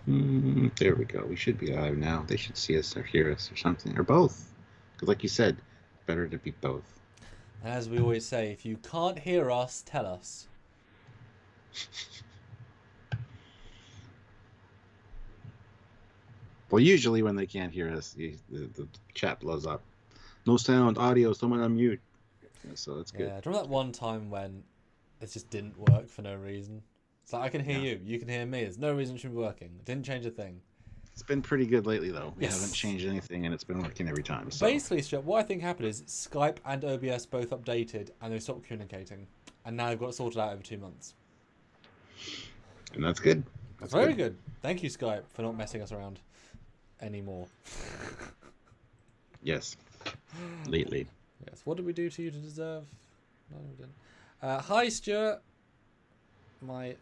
There we go. We should be live now. They should see us or hear us or something, or both. Because, like you said, better to be both. And as we always say, if you can't hear us, tell us. Well, usually when they can't hear us, the chat blows up. No sound, audio, someone on mute. Yeah, so that's good. Yeah, do you remember that one time when it just didn't work for no reason? It's like, I can hear Yeah. you can hear me. There's no reason it should be working. It didn't change a thing. It's been pretty good lately, though. We haven't Yes. changed anything, and it's been working every time. So, Basically, Stuart, what I think happened is Skype and OBS both updated and they stopped communicating. And now they've got it sorted out over 2 months. and that's good. That's Very good. Thank you, Skype, for not messing us around anymore. Yes. Lately. Yes. What did we do to you to deserve? No, we didn't. Hi, Stuart. My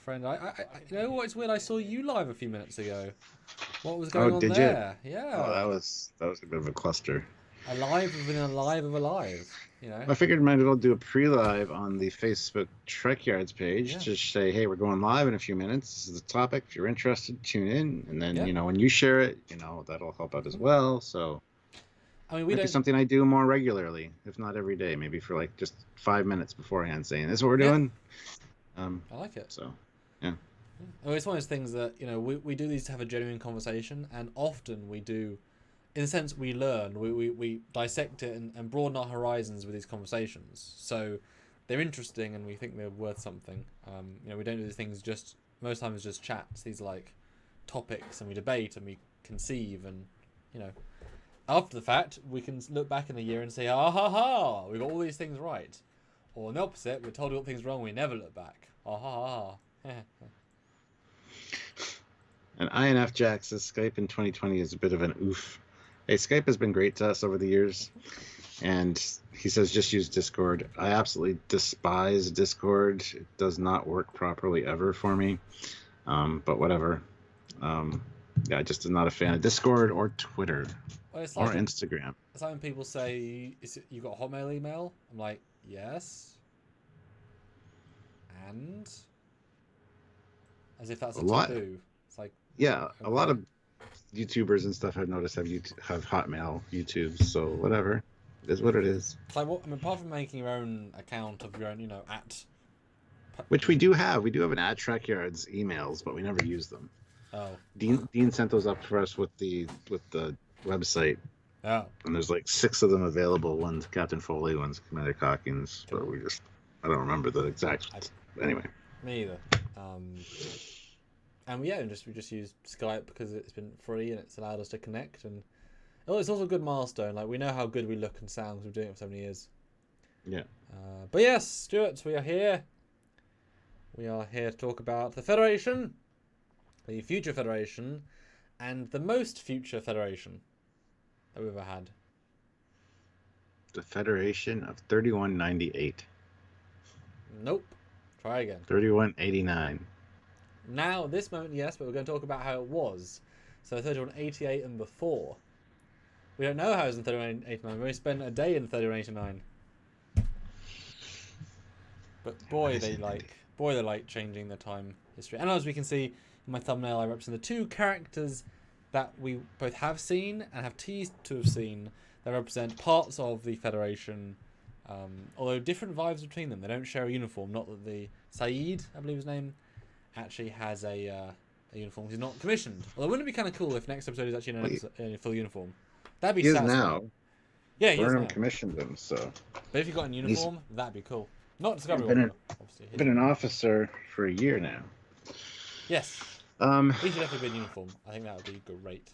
friend. You know what? It's weird. I saw you live a few minutes ago. What was going on did there? you? Yeah. Oh, that was a bit of a cluster. A live within a live of a live. You know. I figured might as well do a pre-live on the Facebook Trekyards page. Yeah. Just say, hey, we're going live in a few minutes. This is the topic. If you're interested, tune in. And then, Yeah. when you share it, that'll help out as well. So I mean, we might be don't. something I do more regularly, if not every day, maybe for like just 5 minutes beforehand saying, this is what we're doing. I like it. So, yeah. Oh, it's one of those things that we do these to have a genuine conversation, and often we do, in a sense, we learn, we dissect it and broaden our horizons with these conversations. So they're interesting, and we think they're worth something. We don't do these things just most times just chats. These are like topics, and we debate and we conceive, and after the fact we can look back in a year and say, ah ha ha, we got all these things right. Or on the opposite, we're told we got things wrong, we never look back. Ah ha ha. And INF Jack says Skype in 2020 is a bit of an oof. Hey, Skype has been great to us over the years. And he says just use Discord. I absolutely despise Discord. It does not work properly ever for me. But whatever. Yeah, just not a fan of Discord or Twitter or Instagram. It's like when people say, you got a Hotmail email? I'm like, yes. And? As if that's a taboo. It's like, yeah, okay. A lot of YouTubers and stuff I've noticed have Hotmail YouTubes, so whatever. It is what it is. It's like, apart from making your own account of your own, at... Which we do have. We do have an @Trekyards emails, but we never use them. Oh. Dean sent those up for us with the website. Oh. And there's like 6 of them available. One's Captain Foley, one's Commander Calkins, but I don't remember the exact. Anyway. Me either. And we just use Skype because it's been free and it's allowed us to connect, and it's also a good milestone. Like, we know how good we look and sound because we've been doing it for so many years. Yeah. But yes, Stuart, we are here. We are here to talk about the Federation, the future Federation, and the most future Federation that we've ever had. The Federation of 3198. Nope. Try again. 3189. Now, at this moment, yes, but we're going to talk about how it was. So 3188 and before. We don't know how it was in 3189. We only spent a day in 3189. But boy, they like changing the time history. And as we can see in my thumbnail, I represent the 2 characters that we both have seen and have teased to have seen that represent parts of the Federation, although different vibes between them. They don't share a uniform. Not that the Saeed, I believe his name, actually has a uniform. He's not commissioned. Although wouldn't it be kind of cool if next episode is actually in a full uniform? That'd be satisfying. Now. Yeah, he is now. Commissioned him, so. But if he got in uniform, that'd be cool. Not Discovery He's obviously. been an officer for a year now. Yes. He should definitely be in uniform. I think that would be great.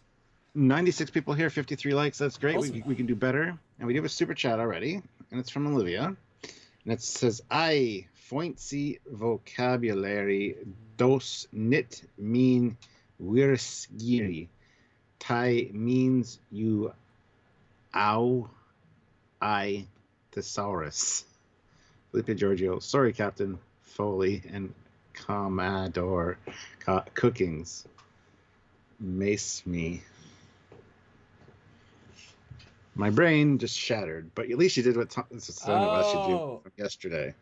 96 people here, 53 likes. That's great. Awesome. We can do better. And we do have a super chat already, and it's from Olivia. And it says, I foincy vocabulary dos nit mean wirskiri. Tai means you ow I thesaurus. Felipe Giorgio. Sorry, Captain Foley and Commodore Cookings. Mace me. My brain just shattered, but at least you did what some of us should do from yesterday.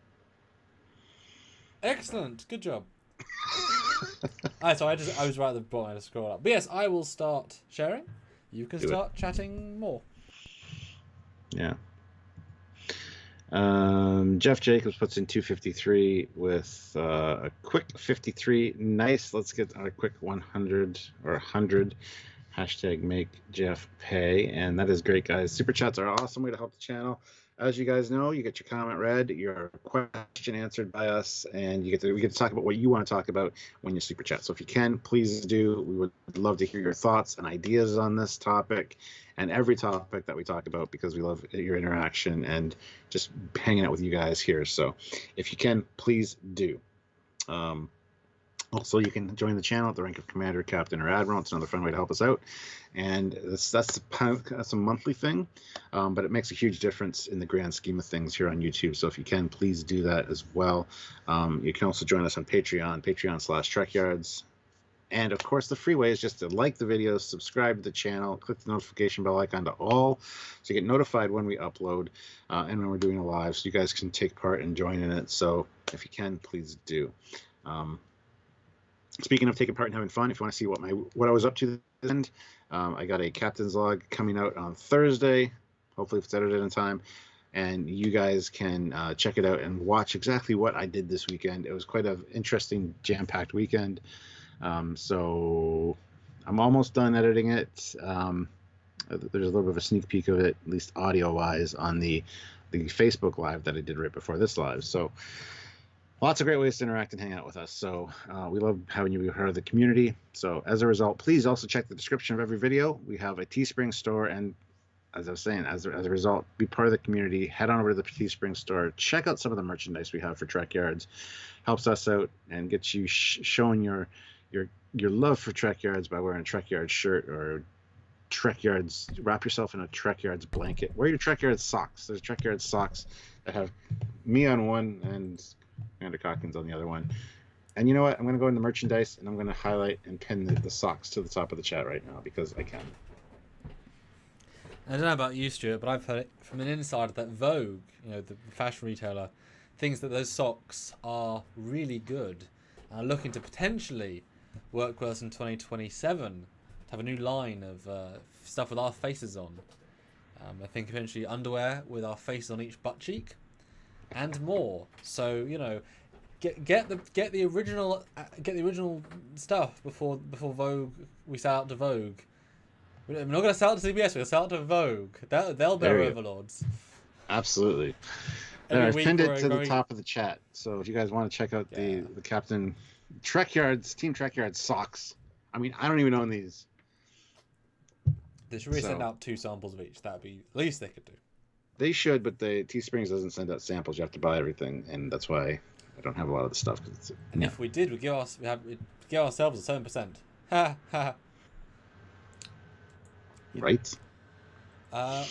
Excellent. Good job. So I was right at the bottom. I just scroll up. But yes, I will start sharing. You can Do start chatting more. Yeah. Jeff Jacobs puts in 253 with a quick 53. Nice. Let's get our quick 100 or 100. Hashtag make Jeff pay. And that is great, guys. Super chats are an awesome way to help the channel. As you guys know, you get your comment read, your question answered by us, and we get to talk about what you want to talk about when you super chat. So if you can, please do. We would love to hear your thoughts and ideas on this topic and every topic that we talk about, because we love your interaction and just hanging out with you guys here. So if you can, please do. Also, you can join the channel at the rank of Commander, Captain, or Admiral. It's another fun way to help us out. And that's a monthly thing, but it makes a huge difference in the grand scheme of things here on YouTube. So if you can, please do that as well. You can also join us on Patreon, patreon.com/Trekyards. And of course, the free way is just to like the videos, subscribe to the channel, click the notification bell icon to all, so you get notified when we upload and when we're doing a live, so you guys can take part and join in it. So if you can, please do. Speaking of taking part and having fun, if you want to see what I was up to this end, I got a captain's log coming out on Thursday. Hopefully, if it's edited in time, and you guys can check it out and watch exactly what I did this weekend. It was quite an interesting, jam-packed weekend. So I'm almost done editing it. There's a little bit of a sneak peek of it, at least audio-wise, on the Facebook Live that I did right before this live. So lots of great ways to interact and hang out with us. So we love having you be part of the community. So as a result, please also check the description of every video. We have a Teespring store, and as I was saying, as a result, be part of the community. Head on over to the Teespring store. Check out some of the merchandise we have for Trekyards. Helps us out and gets you showing your love for Trekyards by wearing a Trekyards shirt, or Trekyards. Wrap yourself in a Trekyards blanket. Wear your Trekyards socks. There's Trekyards socks that have me on one and Commander Cockins on the other one. And you know what? I'm going to go into merchandise, and I'm going to highlight and pin the socks to the top of the chat right now, because I can. I don't know about you, Stuart, but I've heard it from an insider that Vogue, the fashion retailer, thinks that those socks are really good and are looking to potentially work with us in 2027 to have a new line of stuff with our faces on. I think eventually underwear with our faces on each butt cheek and more. So get the original stuff before Vogue. We sell out to Vogue. We're not going to sell it to CBS. We'll sell it to Vogue. They'll be our overlords. Absolutely. I've pinned it to the top of the chat. So if you guys want to check out the Captain Trekyards, Team Trekyards socks. I mean, I don't even own these. They should really send out 2 samples of each. That'd be the least they could do. They should, but the Teesprings doesn't send out samples. You have to buy everything, and that's why I don't have a lot of the stuff. And if we did, we'd give ourselves a 7%. Ha ha. Right. But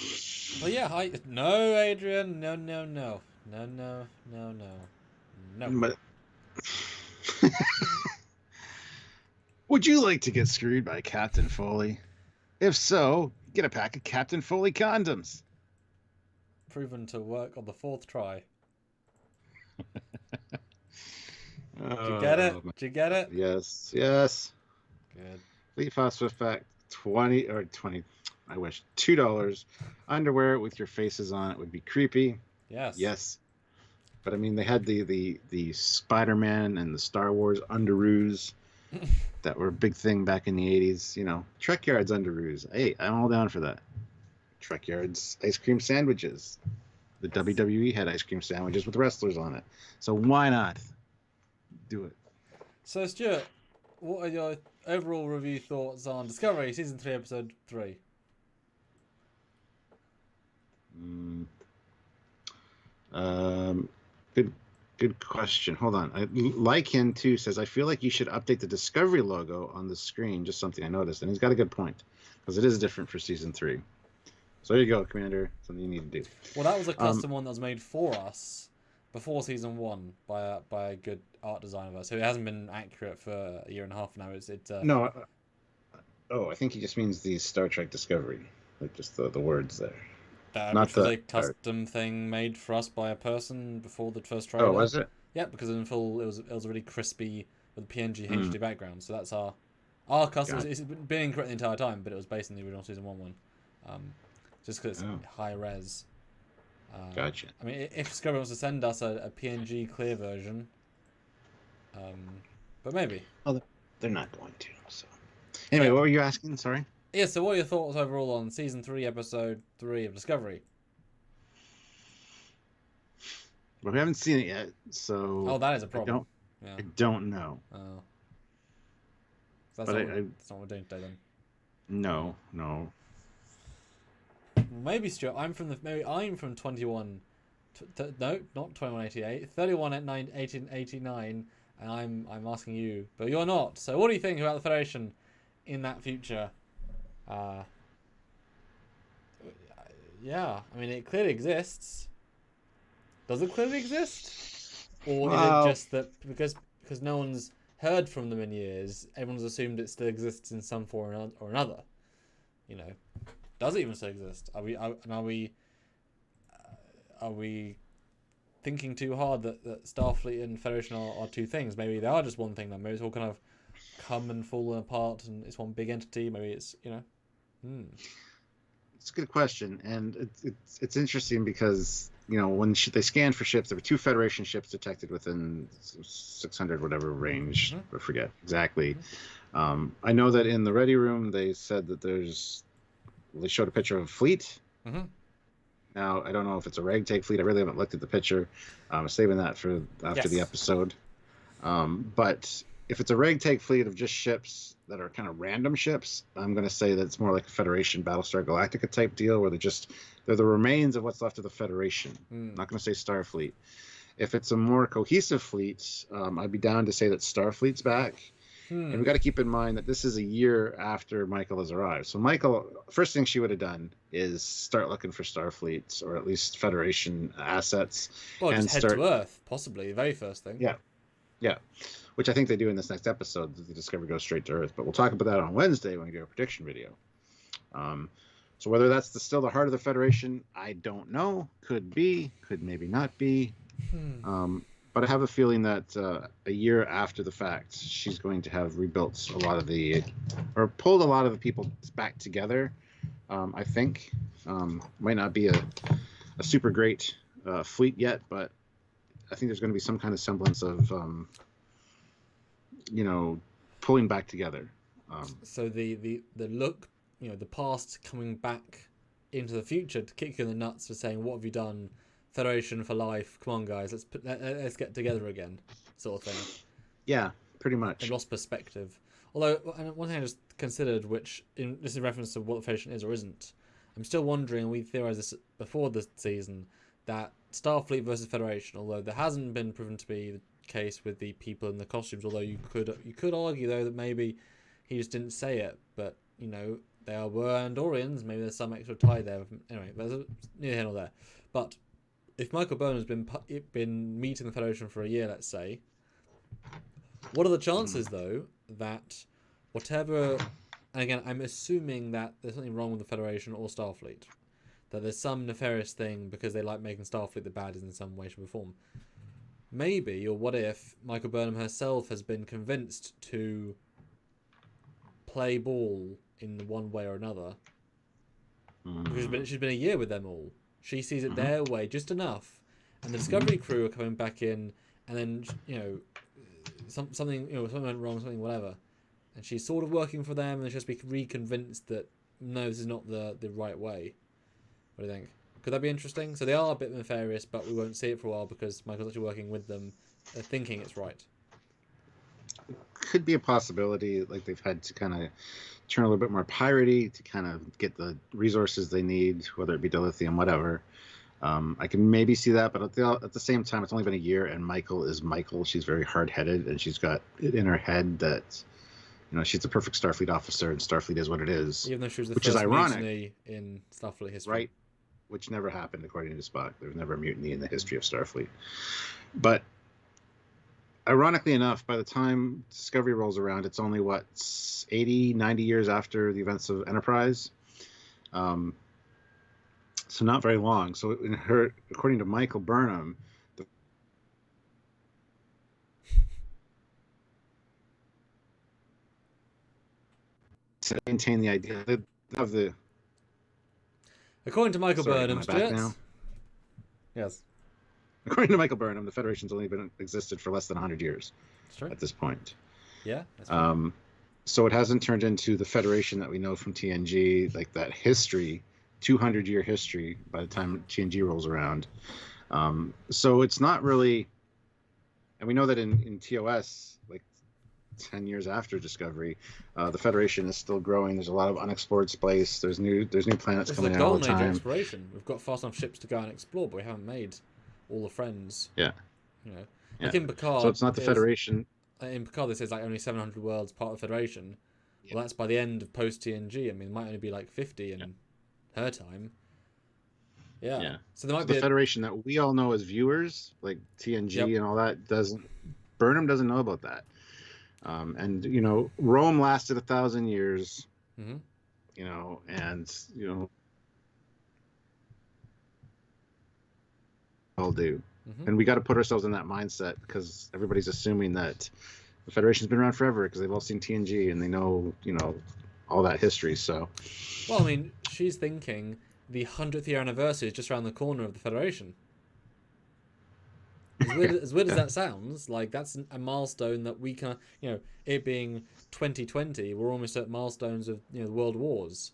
yeah, no, Adrian, no. But would you like to get screwed by Captain Foley? If so, get a pack of Captain Foley condoms. Proven to work on the 4th try. Did you get it? Did you get it? Yes. Good. Fleet Phosphor Fact 20. I wish $2. Underwear with your faces on it would be creepy. Yes. But I mean, they had the Spider-Man and the Star Wars underoos that were a big thing back in the 80s. Trekyards underoos. Hey, I'm all down for that. Trekyards ice cream sandwiches. The WWE had ice cream sandwiches with wrestlers on it. So why not do it? So Stuart, what are your overall review thoughts on Discovery Season 3, Episode 3? Good question. Hold on. Lycan too says, I feel like you should update the Discovery logo on the screen. Just something I noticed, and he's got a good point, because it is different for Season 3. So there you go, Commander. Something you need to do. Well, that was a custom one that was made for us before Season 1 by a good art designer. So it hasn't been accurate for a year and a half now. No. I think he just means the Star Trek Discovery, like just the words there. Which was a custom thing made for us by a person before the first trailer. Oh, was it? Yeah, because in full it was a really crispy with the PNG HD background. So that's our custom. It's been incorrect the entire time, but it was based on the original season 1 one. Just because it's high res. Gotcha. I mean, if Discovery wants to send us a PNG clear version, but maybe. Oh, they're not going to. So anyway, what were you asking? Sorry. Yeah. So, what are your thoughts overall on season 3, episode 3 of Discovery? Well, we haven't seen it yet, so that is a problem. I don't know. Oh. That's not what we're doing today then. No. Maybe Stuart, I'm from 21. No, not 2188. 31 at 1889, and I'm asking you, but you're not. So what do you think about the Federation in that future? Yeah, I mean it clearly exists. Does it clearly exist, or is it just that because no one's heard from them in years, everyone's assumed it still exists in some form or another? You know, does it even still exist? Are we thinking too hard that Starfleet and Federation are two things? Maybe they are just one thing. Maybe it's all kind of come and fallen apart, and it's one big entity. Maybe it's It's a good question, and it's interesting because when they scanned for ships, there were 2 Federation ships detected within 600 whatever range. I forget exactly. I know that in the ready room they said that they showed a picture of a fleet. Now I don't know if it's a ragtag fleet. I really haven't looked at the picture. I'm saving that for after the episode. But if it's a ragtag fleet of just ships that are kind of random ships, I'm going to say that it's more like a Federation Battlestar Galactica type deal where they're the remains of what's left of the Federation. I'm not going to say Starfleet. If it's a more cohesive fleet, I'd be down to say that Starfleet's back. And we got to keep in mind that this is a year after Michael has arrived. So Michael, first thing she would have done is start looking for Starfleets or at least Federation assets. Well, and just head to Earth, possibly the very first thing. Yeah. Which I think they do in this next episode. The Discovery goes straight to Earth, but we'll talk about that on Wednesday when we do a prediction video. So whether that's still the heart of the Federation, I don't know. Could be, could maybe not be. But I have a feeling that a year after the fact, she's going to have rebuilt or pulled a lot of the people back together. I think might not be a super great fleet yet, but I think there's going to be some kind of semblance of pulling back together. So the look, the past coming back into the future to kick you in the nuts for saying, what have you done? Federation for life. Come on, guys. Let's get together again, sort of thing. Yeah, pretty much. I lost perspective. Although, one thing I just considered, which this is in reference to what the Federation is or isn't, I'm still wondering. We theorized this before the season that Starfleet versus Federation. Although there hasn't been proven to be the case with the people in the costumes. Although you could argue though that maybe he just didn't say it, but they were Andorians. Maybe there's some extra tie there. Anyway, there's neither here nor there. But if Michael Burnham's been meeting the Federation for a year, let's say, what are the chances, though, that whatever... And again, I'm assuming that there's something wrong with the Federation or Starfleet. That there's some nefarious thing because they like making Starfleet the baddies in some way, shape, or form. Maybe, or what if, Michael Burnham herself has been convinced to play ball in one way or another. Because she's been a year with them all. She sees it their way just enough, and the Discovery crew are coming back in, and then something went wrong, something whatever, and she's sort of working for them, and she's just be reconvinced that no, this is not the right way. What do you think? Could that be interesting? So they are a bit nefarious, but we won't see it for a while because Michael's actually working with them, thinking it's right. Could be a possibility. Like they've had to kind of turn a little bit more piratey to kind of get the resources they need, whether it be dilithium, whatever. I can maybe see that, but at the same time, it's only been a year, and Michael is Michael. She's very hard-headed, and she's got it in her head that she's a perfect Starfleet officer, and Starfleet is what it is. Even though she was the first mutiny in Starfleet history, right? Which never happened, according to Spock. There was never a mutiny in the history of Starfleet. But ironically enough, by the time Discovery rolls around, it's only 80, 90 years after the events of Enterprise. So not very long. So according to Michael Burnham, to maintain the idea of the. According to Michael Sorry, Burnham, am I back Stuart. now? Yes. According to Michael Burnham, the Federation's only been existed for less than 100 years That's true. at this point. Yeah, that's true. So it hasn't turned into the Federation that we know from TNG, like that history, 200-year history by the time TNG rolls around. So it's not really, and we know that in TOS, like 10 years after Discovery, the Federation is still growing. There's a lot of unexplored space. There's new planets coming out all the time. This is a golden age of exploration. We've got fast enough ships to go and explore, but we haven't made all the friends. Yeah. You know, like in Picard. So it's not the Federation. In Picard, this is like only 700 worlds part of the Federation. Yeah. Well, that's by the end of post TNG. I mean, it might only be like 50 in her time. Yeah. So there might be the Federation that we all know as viewers, like TNG and all that, Burnham doesn't know about that. And you know, Rome lasted 1,000 years. Mm-hmm. You know, and you know, all do. Mm-hmm. And we got to put ourselves in that mindset because everybody's assuming that the Federation's been around forever because they've all seen TNG and they know, you know, all that history. So, well, I mean, she's thinking the 100th year anniversary is just around the corner of the Federation. As weird as that sounds, like that's a milestone that we can, you know, it being 2020, we're almost at milestones of, you know, the world wars.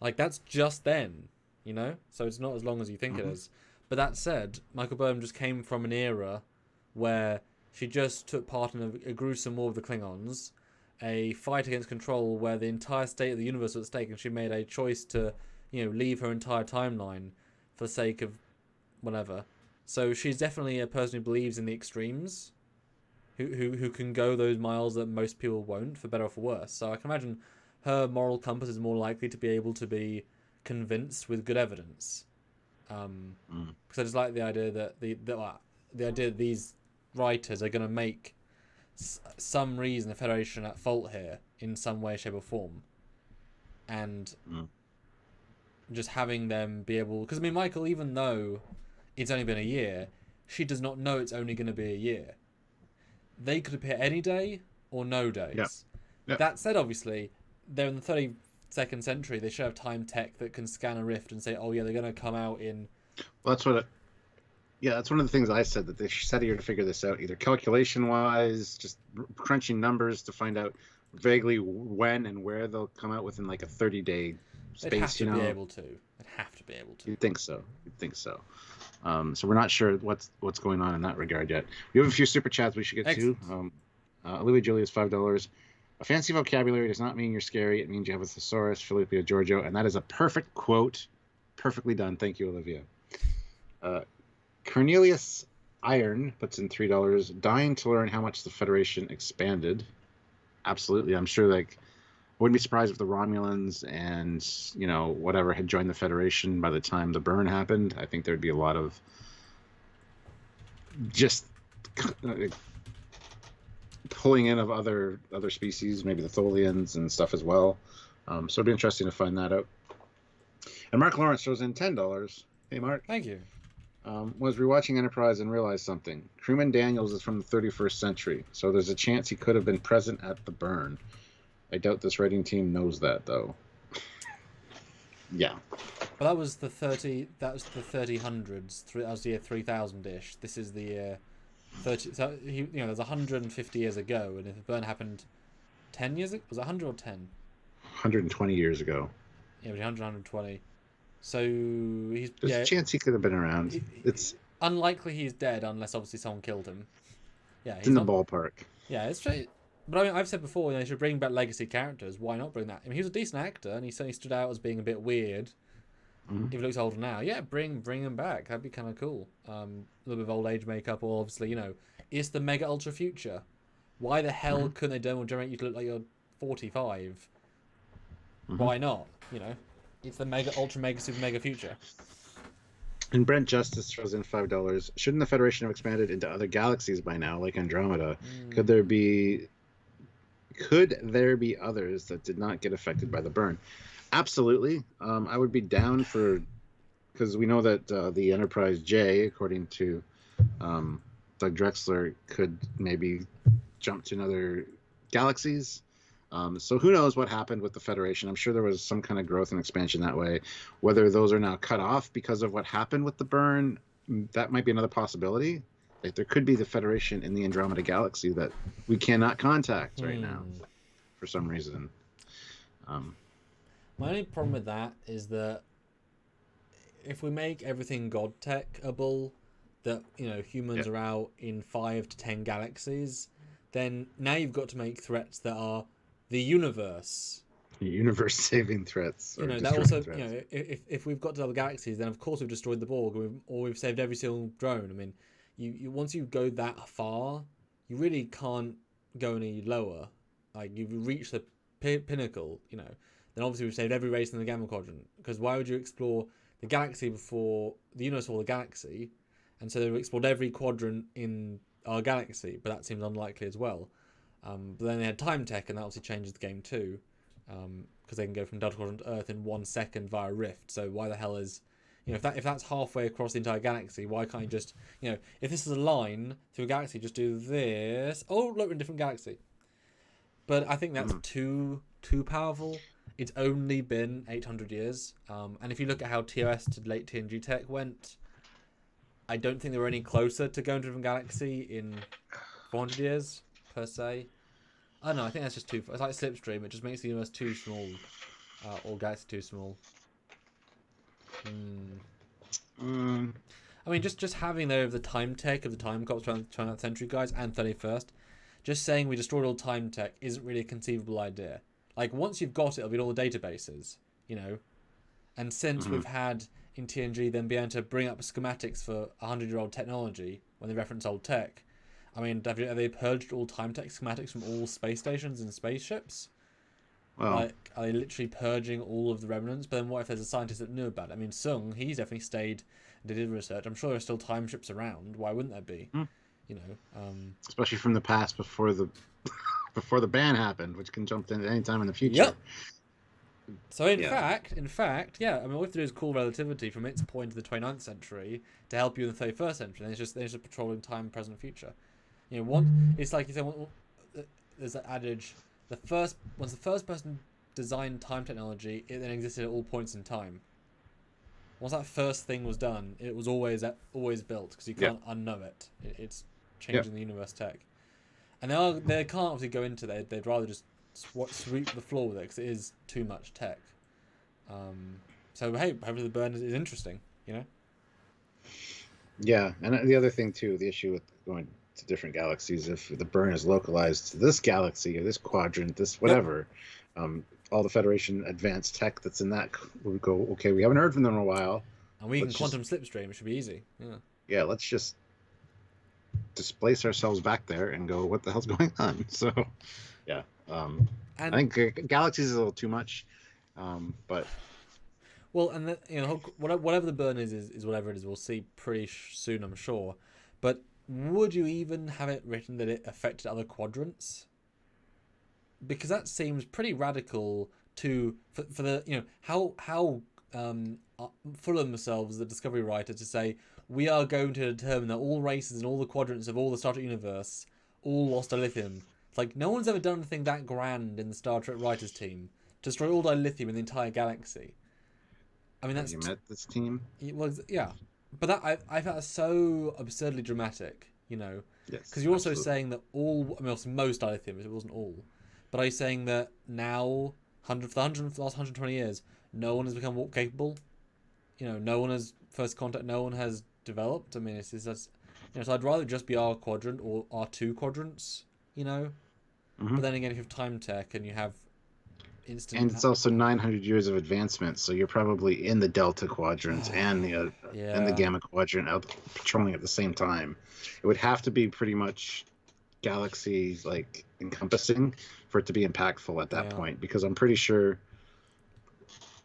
Like that's just then, you know, so it's not as long as you think it is. But that said, Michael Burnham just came from an era where she just took part in a gruesome war with the Klingons, a fight against control where the entire state of the universe was at stake, and she made a choice to, you know, leave her entire timeline for the sake of whatever. So she's definitely a person who believes in the extremes, who can go those miles that most people won't, for better or for worse. So I can imagine her moral compass is more likely to be able to be convinced with good evidence. Because I just like the idea that the idea that these writers are going to make some reason the Federation at fault here in some way, shape, or form, and just having them be able. Because I mean, Michael, even though it's only been a year, she does not know it's only going to be a year. They could appear any day or no days. Yeah. That said, obviously, they're in the 32nd century. They should have time tech that can scan a rift and say, oh yeah, they're going to come out in... Well, that's what... that's one of the things I said, that they set here to figure this out, either calculation-wise, just crunching numbers to find out vaguely when and where they'll come out within like a 30-day space, They'd have to be able to. They'd have to be able to. You'd think so. So we're not sure what's going on in that regard yet. We have a few super chats we should get to. Olivia Julius, $5. A fancy vocabulary does not mean you're scary. It means you have a thesaurus, Philippia Giorgio, and that is a perfect quote. Perfectly done. Thank you, Olivia. Cornelius Iron puts in $3. Dying to learn how much the Federation expanded. Absolutely. I'm sure, like, I wouldn't be surprised if the Romulans and, you know, whatever had joined the Federation by the time the burn happened. I think there'd be a lot of just pulling in of other species, maybe the Tholians and stuff as well. So it'd be interesting to find that out. And Mark Lawrence throws in $10. Hey, Mark. Thank you. Was rewatching Enterprise and realized something. Crewman Daniels is from the 31st century, so there's a chance he could have been present at the burn. I doubt this writing team knows that, though. Yeah. Well, that was the 3000s. That was the year 3000-ish. This is the year 30. So there's 150 years ago, and if the burn happened 10 years ago, was it 100 or 10? 120 years ago. Yeah, 120. So there's a chance he could have been around. It's unlikely he's dead unless obviously someone killed him. Yeah, he's in the ballpark. Yeah, it's straight. But I mean, I've said before, they should bring back legacy characters. Why not bring that? I mean, he was a decent actor, and he certainly stood out as being a bit weird. If he looks older now, yeah, bring him back. That'd be kind of cool. A little bit of old age makeup, or obviously, it's the mega ultra future. Why the hell couldn't they generate you to look like you're 45? Why not? It's the mega ultra mega super mega future. And Brent Justice throws in $5. Shouldn't the Federation have expanded into other galaxies by now, like Andromeda? Could there be others that did not get affected by the burn? Absolutely. I would be down because we know that the Enterprise J, according to Doug Drexler, could maybe jump to other galaxies. So who knows what happened with the Federation? I'm sure there was some kind of growth and expansion that way. Whether those are now cut off because of what happened with the burn, that might be another possibility. Like there could be the Federation in the Andromeda Galaxy that we cannot contact right now for some reason. My only problem with that is that if we make everything god techable, that humans are out in 5 to 10 galaxies, then now you've got to make threats that are the universe. Universe-saving threats. That also threats. If we've got to other galaxies, then of course we've destroyed the Borg, or we've saved every single drone. I mean, you once you go that far, you really can't go any lower. Like you've reached the pinnacle, then obviously we've saved every race in the Gamma Quadrant. Because why would you explore the galaxy before the universe or the galaxy? And so they've explored every quadrant in our galaxy, but that seems unlikely as well. But then they had time tech, and that obviously changes the game too, because they can go from Delta Quadrant to Earth in 1 second via rift. So why the hell is, if that's halfway across the entire galaxy, why can't you just, if this is a line through a galaxy, just do this? Oh, look, we're in a different galaxy. But I think that's too powerful. It's only been 800 years, and if you look at how TOS to late TNG tech went, I don't think they were any closer to going to a different galaxy in 400 years, per se. I don't know, I think that's just too... It's like Slipstream, it just makes the universe too small. Or galaxy too small. I mean, just having the time tech of the time cops 20th century guys and 31st, just saying we destroyed all time tech isn't really a conceivable idea. Like, once you've got it, it'll be in all the databases, And since we've had... in TNG, then be able to bring up schematics for 100-year-old technology when they reference old tech. I mean, have they purged all time tech schematics from all space stations and spaceships? Well, like, are they literally purging all of the remnants? But then what if there's a scientist that knew about it? I mean, Sung, he's definitely stayed and did research. I'm sure there are still time ships around. Why wouldn't there be? Especially from the past before the before the ban happened, which can jump in any time in the future. Yep. So in fact, yeah. I mean, all we have to do is call relativity from its point to the 29th century to help you in the 31st century. And it's just patrolling time, present, future. It's like you say. There's that adage: once the first person designed time technology, it then existed at all points in time. Once that first thing was done, it was always built because you can't unknow it. It's changing the universe tech, and they can't obviously go into that. They'd rather just sweep the floor with it because it is too much tech. So hey, hopefully the burn is interesting, Yeah, and the other thing too, the issue with going to different galaxies, if the burn is localized to this galaxy or this quadrant, this whatever, all the Federation advanced tech that's in that would go, okay, we haven't heard from them in a while, and we can quantum slipstream. It should be easy. Yeah, let's just displace ourselves back there and go, what the hell's going on? So, yeah. I think galaxies is a little too much, but well, and whatever the burn is whatever it is. We'll see pretty soon, I'm sure. But would you even have it written that it affected other quadrants? Because that seems pretty radical for the how full of themselves the Discovery writer to say we are going to determine that all races and all the quadrants of all the Star Trek universe all lost dilithium. It's like no one's ever done anything that grand in the Star Trek writers team to destroy all dilithium in the entire galaxy. I mean, that's... Have you met this team? Well, yeah. But that I found that so absurdly dramatic, Yes. Because you're also saying that obviously most dilithium, it wasn't all. But are you saying that now, for the last 120 years, no one has become warp capable? No one has first contact, no one has developed? I mean, it's just... so I'd rather just be our quadrant or our 2 quadrants, But then again, if you have time tech and you have instant... And it's also 900 years of advancement, so you're probably in the Delta Quadrant and the Gamma Quadrant out patrolling at the same time. It would have to be pretty much galaxy encompassing for it to be impactful at that point, because I'm pretty sure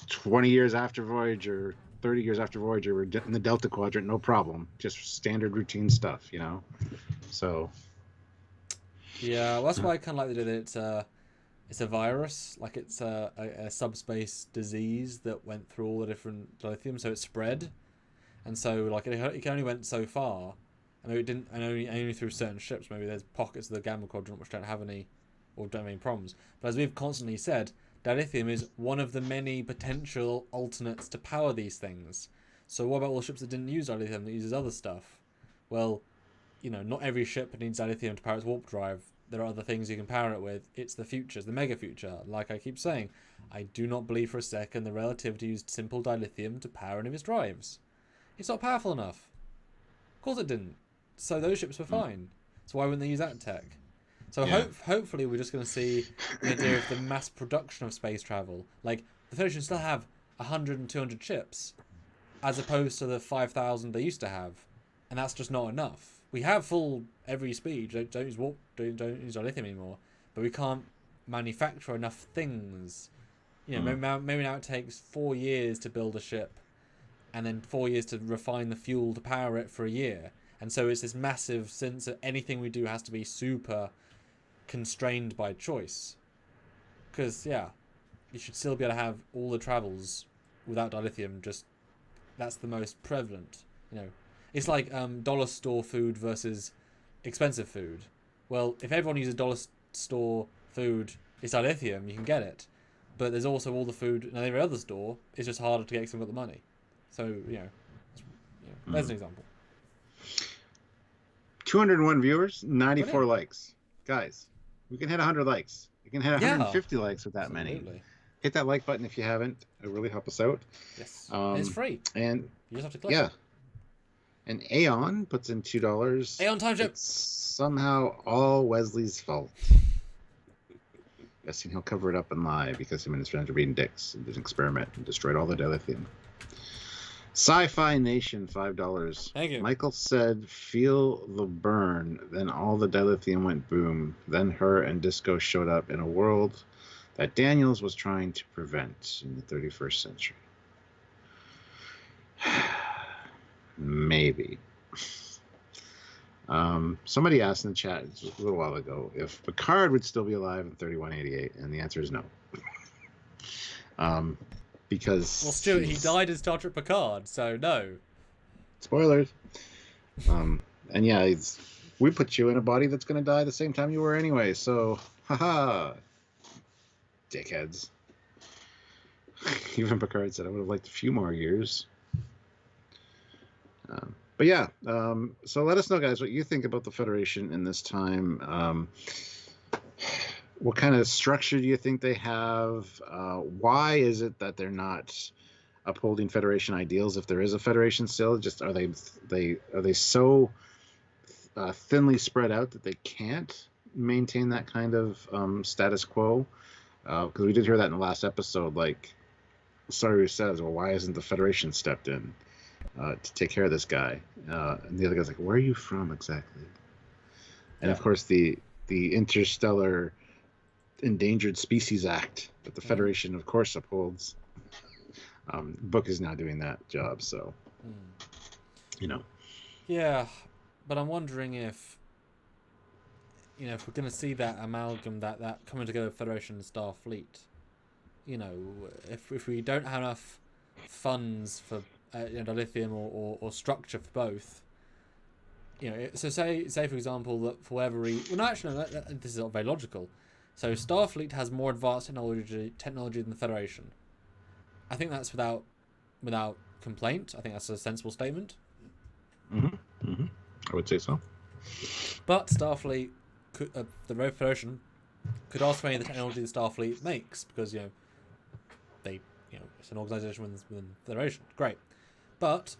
20 years after Voyager, 30 years after Voyager, we're in the Delta Quadrant, no problem. Just standard routine stuff, So... Yeah, well, that's why I kind of like the idea that it's a virus, like it's a subspace disease that went through all the different dilithium, so it spread, and so it only went so far, and maybe it didn't, and only through certain ships. Maybe there's pockets of the Gamma Quadrant which don't have any or don't have any problems. But as we've constantly said, dilithium is one of the many potential alternates to power these things. So what about all ships that didn't use dilithium, that uses other stuff? Well, not every ship needs dilithium to power its warp drive. There are other things you can power it with. It's the future, it's the mega future. Like I keep saying, I do not believe for a second the Relativity used simple dilithium to power any of its drives. It's not powerful enough. Of course it didn't. So those ships were fine. So why wouldn't they use that tech? So hopefully we're just going to see the idea of the mass production of space travel. Like, the Federation still have 100 and 200 ships, as opposed to the 5,000 they used to have. And that's just not enough. We have full every speed. Don't use warp. Don't use our lithium anymore. But we can't manufacture enough things. Maybe now it takes 4 years to build a ship, and then 4 years to refine the fuel to power it for a year. And so it's this massive sense that anything we do has to be super constrained by choice. Because you should still be able to have all the travels without dilithium. Just that's the most prevalent. It's like dollar store food versus expensive food. Well, if everyone uses dollar store food, it's dilithium, you can get it. But there's also all the food in every other store. It's just harder to get because they've got the money. So, there's an example. 201 viewers, 94 likes. Guys, we can hit 100 likes. We can hit 150 likes with that many. Hit that like button if you haven't. It'll really help us out. Yes. It's free. And you just have to click it. And Aeon puts in $2. Aeon time ship. It's somehow all Wesley's fault. Guessing he'll cover it up and lie because him and his friends are being dicks and did an experiment and destroyed all the dilithium. Sci-Fi Nation, $5. Thank you. Michael said, "Feel the burn." Then all the dilithium went boom. Then her and Disco showed up in a world that Daniels was trying to prevent in the 31st century. Maybe. Somebody asked in the chat a little while ago if Picard would still be alive in 3188, and the answer is no. Because Stuart, he died in Star Trek Picard, so no. Spoilers. And we put you in a body that's going to die the same time you were anyway, so haha, dickheads. Even Picard said I would have liked a few more years. So let us know, guys, what you think about the Federation in this time. What kind of structure do you think they have? Why is it that they're not upholding Federation ideals? If there is a Federation still, just are they so thinly spread out that they can't maintain that kind of status quo? Because we did hear that in the last episode. Like Saru says, well, why hasn't the Federation stepped in to take care of this guy? And the other guy's like, where are you from exactly? And of course the Interstellar Endangered Species Act that the Federation of course upholds. Book is now doing that job, so Yeah, but I'm wondering if if we're going to see that amalgam, that coming together of Federation and Starfleet, if we don't have enough funds for dilithium or structure for both, so say for example that for whatever reason, well, no, actually, no, this is not very logical. So Starfleet has more advanced technology than the Federation. I think that's without complaint. I think that's a sensible statement. I would say so. But Starfleet, the Federation, could ask for any of the technology the Starfleet makes because they it's an organisation within the Federation. Great, but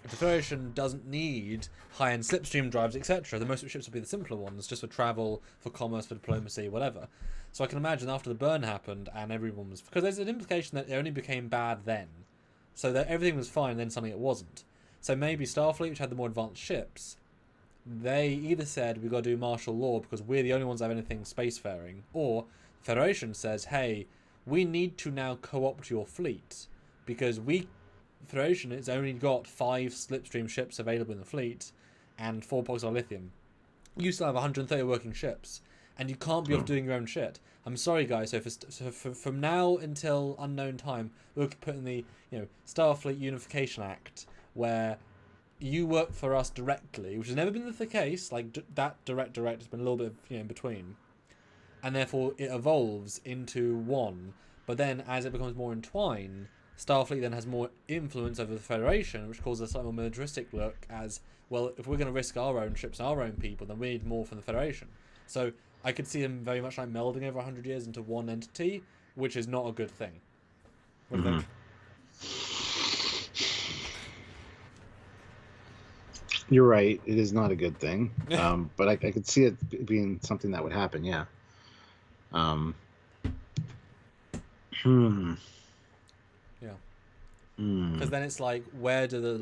if the Federation doesn't need high-end slipstream drives, etc., then most of the ships would be the simpler ones, just for travel, for commerce, for diplomacy, whatever. So I can imagine after the burn happened and everyone was... Because there's an implication that it only became bad then. So that everything was fine, then suddenly it wasn't. So maybe Starfleet, which had the more advanced ships, they either said, we've got to do martial law because we're the only ones that have anything spacefaring, or the Federation says, hey, we need to now co-opt your fleet because Federation has only got 5 slipstream ships available in the fleet and 4 boxes of lithium. You still have 130 working ships, and you can't be off doing your own shit. I'm sorry, guys. So from now until unknown time, we'll put in the Starfleet Unification Act, where you work for us directly, which has never been the case. Like that direct has been a little bit in between. and therefore it evolves into one. But then, as it becomes more entwined, Starfleet then has more influence over the Federation, which causes a slightly more militaristic look. As well, if we're going to risk our own ships and our own people, then we need more from the Federation. So I could see them very much like melding over 100 years into one entity, which is not a good thing. What do you think? You're right. It is not a good thing. But I could see it being something that would happen. Yeah. Yeah. Because then it's like, where do the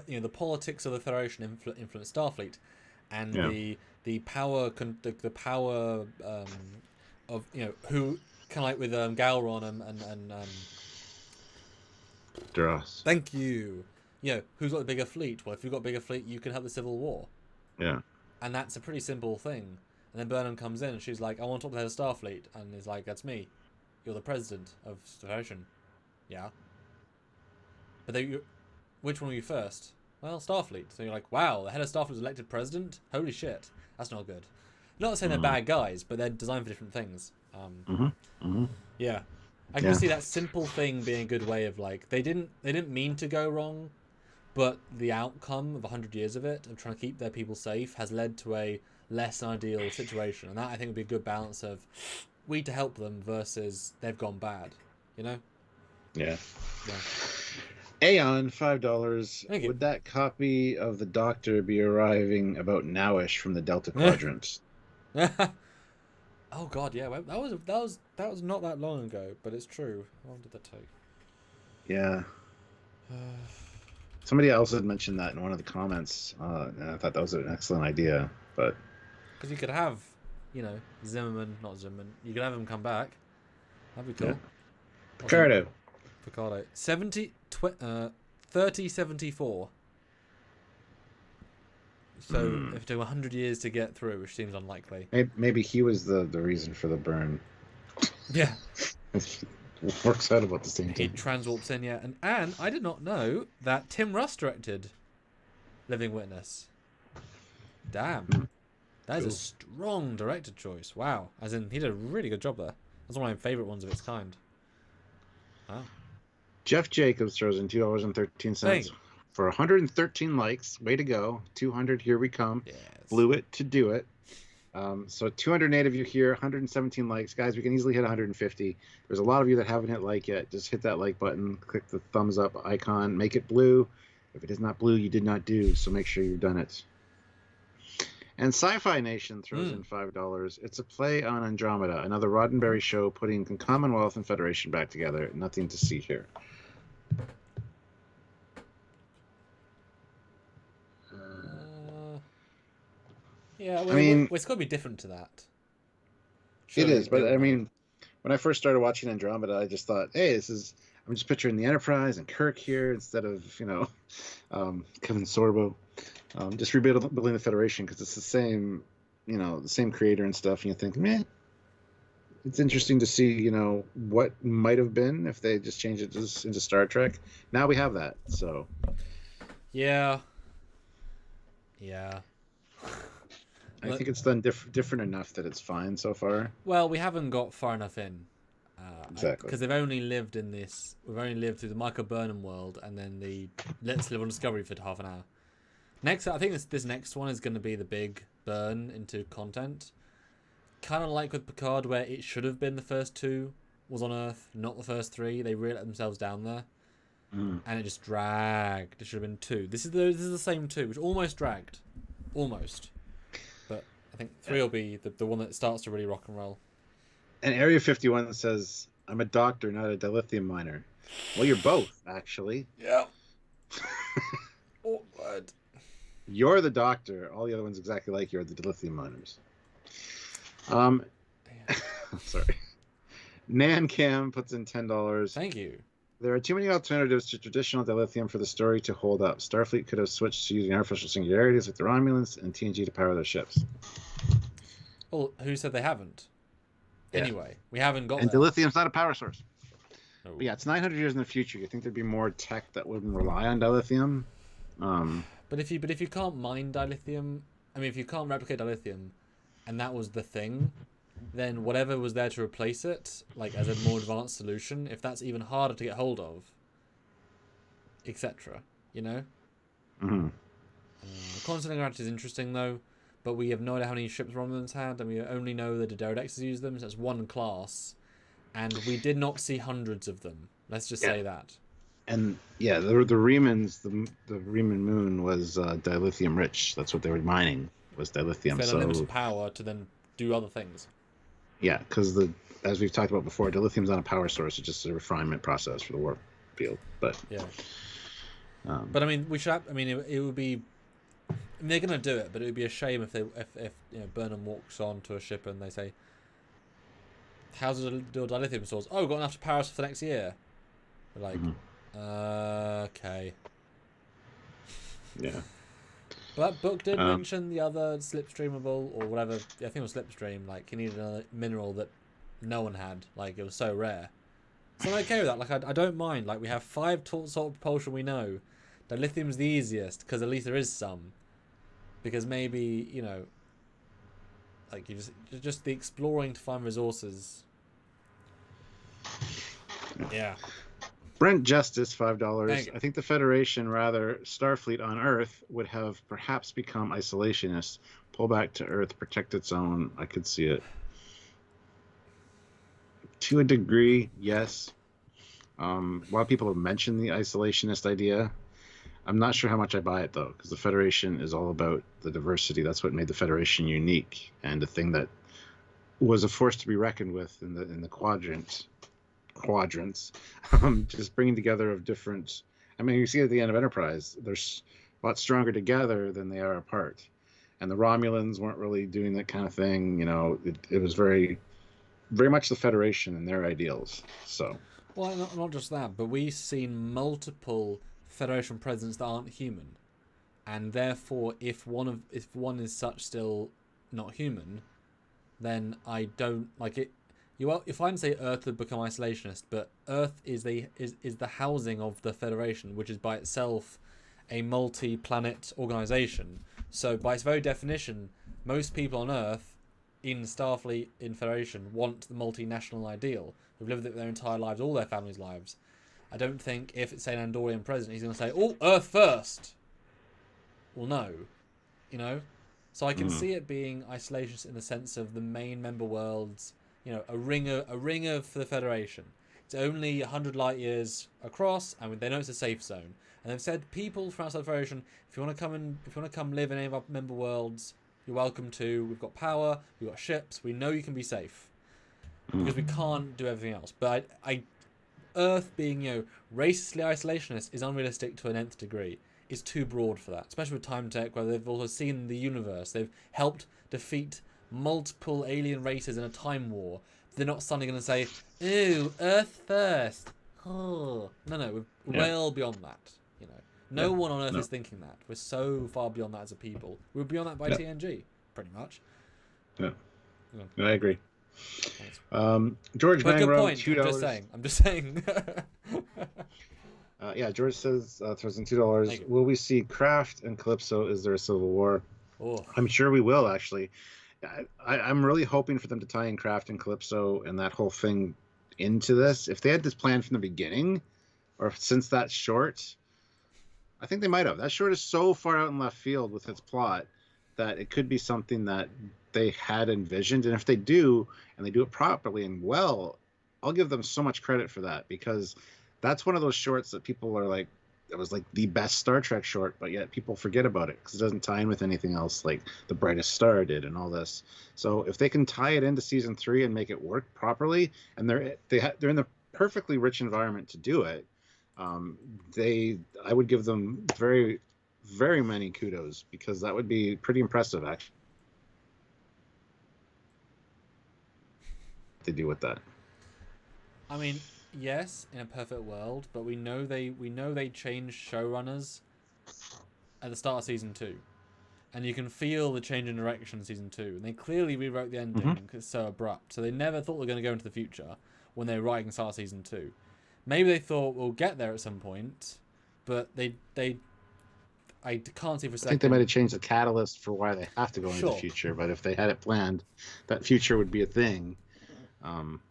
the politics of the Federation influence Starfleet, and the power the power of who kind of like with Gowron and Duras. Thank you. Who's got the bigger fleet? Well, if you've got a bigger fleet, you can have the Civil War. Yeah. And that's a pretty simple thing. And then Burnham comes in and she's like, I want to talk to the head of Starfleet. And he's like, that's me. You're the president of the Federation. Yeah. But which one were you first? Well, Starfleet. So you're like, wow, the head of Starfleet was elected president? Holy shit. That's not good. Not saying they're bad guys, but they're designed for different things. Yeah. I can see that simple thing being a good way of like, they didn't mean to go wrong, but the outcome of 100 years of it, of trying to keep their people safe, has led to a less ideal situation. And that, I think, would be a good balance of we need to help them versus they've gone bad, Yeah. Yeah. Aeon, $5. Thank you. Would that copy of the Doctor be arriving about nowish from the Delta Quadrant? Oh God, yeah. That was not that long ago, but it's true. How long did that take? Yeah. Somebody else had mentioned that in one of the comments, and I thought that was an excellent idea. But because you could have, Zimmerman, not Zimmerman. You could have him come back. That'd be cool. Yeah. Picardo. 3074. So if it took 100 years to get through, which seems unlikely. Maybe he was the reason for the burn. Yeah. Works out about the same time. He transwarps in, yeah. And I did not know that Tim Russ directed Living Witness. Damn. That is a strong director choice. Wow. As in, he did a really good job there. That's one of my favourite ones of its kind. Wow. Jeff Jacobs throws in $2.13 for 113 likes. Way to go. 200, here we come. Yes. Blew it to do it. So 208 of you here, 117 likes. Guys, we can easily hit 150. There's a lot of you that haven't hit like yet. Just hit that like button, click the thumbs up icon, make it blue. If it is not blue, you did not do, so make sure you've done it. And Sci-Fi Nation throws in $5. It's a play on Andromeda, another Roddenberry show putting Commonwealth and Federation back together. Nothing to see here. Yeah, well, I mean, it's got to be different to that. Surely it is, but I mean, when I first started watching Andromeda, I just thought, hey, I'm just picturing the Enterprise and Kirk here instead of, Kevin Sorbo. Just rebuilding the Federation because it's the same, the same creator and stuff. And you think, man, it's interesting to see, what might have been if they just changed it into Star Trek. Now we have that, so. Yeah. I think it's done different enough that it's fine so far. Well, we haven't got far enough in. Exactly. Because they've only lived in this. We've only lived through the Michael Burnham world and then the Let's Live on Discovery for half an hour. Next, I think this next one is going to be the big burn into content. Kind of like with Picard, where it should have been the first two was on Earth, not the first three. They really let themselves down there. And it just dragged. It should have been two. This is the same two, which almost dragged. Almost. But I think 3 will be the one that starts to really rock and roll. And Area 51 says, I'm a doctor, not a dilithium miner. Well, you're both, actually. Yeah. Awkward. You're the doctor. All the other ones exactly like you are the dilithium miners. Sorry. NanCam puts in $10. Thank you. There are too many alternatives to traditional dilithium for the story to hold up. Starfleet could have switched to using artificial singularities like the Romulans and TNG to power their ships. Well, who said they haven't? Yeah. Anyway, we haven't got and there. Dilithium's not a power source. No. But yeah, it's 900 years in the future. You think there'd be more tech that wouldn't rely on dilithium? But if you can't mine dilithium, I mean, if you can't replicate dilithium, and that was the thing, then whatever was there to replace it, like as a more advanced solution, if that's even harder to get hold of, etc. You know? Mm-hmm. Constant singularity is interesting though, but we have no idea how many ships Romulans had, and we only know that the Pterodactyls used them, so it's one class, and we did not see hundreds of them. Let's just say that. And yeah, the Remans, the Reman moon was dilithium rich. That's what they were mining, was dilithium. They had so unlimited power to then do other things. Yeah, because as we've talked about before, dilithium's not a power source; it's just a refinement process for the warp field. But yeah, but I mean, we should. It would be. I mean, they're gonna do it, but it would be a shame if Burnham walks onto a ship and they say, "How's the dilithium source? Oh, we've got enough to power us for the next year." We're like, okay. Yeah. But that book did mention the other slipstreamable or whatever. I think it was slipstream. Like he needed another mineral that no one had. Like it was so rare. So I'm okay with that. Like I don't mind. Like we have 5 sort of propulsion we know. Dilithium's the easiest because at least there is some. Because maybe like you just the exploring to find resources. Yeah. Brent Justice, $5. I think the Federation, rather Starfleet on Earth, would have perhaps become isolationist. Pull back to Earth, protect its own. I could see it. To a degree, yes. A lot of people have mentioned the isolationist idea. I'm not sure how much I buy it, though, because the Federation is all about the diversity. That's what made the Federation unique, and a thing that was a force to be reckoned with in the quadrants, just bringing together of different. I mean, you see at the end of Enterprise, they're a lot stronger together than they are apart, and the Romulans weren't really doing that kind of thing. It was very, very much the Federation and their ideals. So, well, not just that, but we've seen multiple Federation presidents that aren't human, and therefore, if one is such still not human, then I don't like it. If I say Earth would become isolationist, but Earth is the housing of the Federation, which is by itself a multi-planet organization. So by its very definition, most people on Earth, in Starfleet, in Federation, want the multinational ideal. Who've lived it their entire lives, all their families' lives. I don't think if it's an Andorian president, he's going to say, "Oh, Earth first." Well, no, So I can see it being isolationist in the sense of the main member worlds. A ringer for the Federation. It's only 100 light years across, and they know it's a safe zone. And they've said people from outside the Federation, if you want to come live in any of our member worlds, you're welcome to. We've got power, we've got ships. We know you can be safe because we can't do everything else. But Earth being racistly isolationist is unrealistic to an nth degree. It's too broad for that, especially with Time Tech, where they've also seen the universe. They've helped defeat multiple alien races in a time war. They're not suddenly going to say, "Ooh, Earth first." Oh, no, we're well beyond that. No one on Earth is thinking that. We're so far beyond that as a people. We're beyond that by TNG, pretty much. Yeah, I agree. But George good Mangro, point. $2. I'm just saying. George says, throws in $2. Will we see Kraft and Calypso? Is there a civil war? Oh. I'm sure we will, actually. I'm really hoping for them to tie in Kraft and Calypso and that whole thing into this. If they had this plan from the beginning, or since that short, I think they might have. That short is so far out in left field with its plot that it could be something that they had envisioned. And if they do, and they do it properly and well, I'll give them so much credit for that, because that's one of those shorts that people are like, it was like the best Star Trek short, but yet people forget about it because it doesn't tie in with anything else like The Brightest Star did and all this. So if they can tie it into season 3 and make it work properly, and they're in the perfectly rich environment to do it, I would give them very, very many kudos, because that would be pretty impressive, actually. To do with that. I mean, yes, in a perfect world, but we know they changed showrunners at the start of season 2, and you can feel the change in direction in season 2. And they clearly rewrote the ending because it's so abrupt. So they never thought they were going to go into the future when they were writing start of season 2. Maybe they thought we'll get there at some point, but they can't see for a I second. think they might have changed the catalyst for why they have to go into the Sure. future, but if they had it planned, that future would be a thing. Um,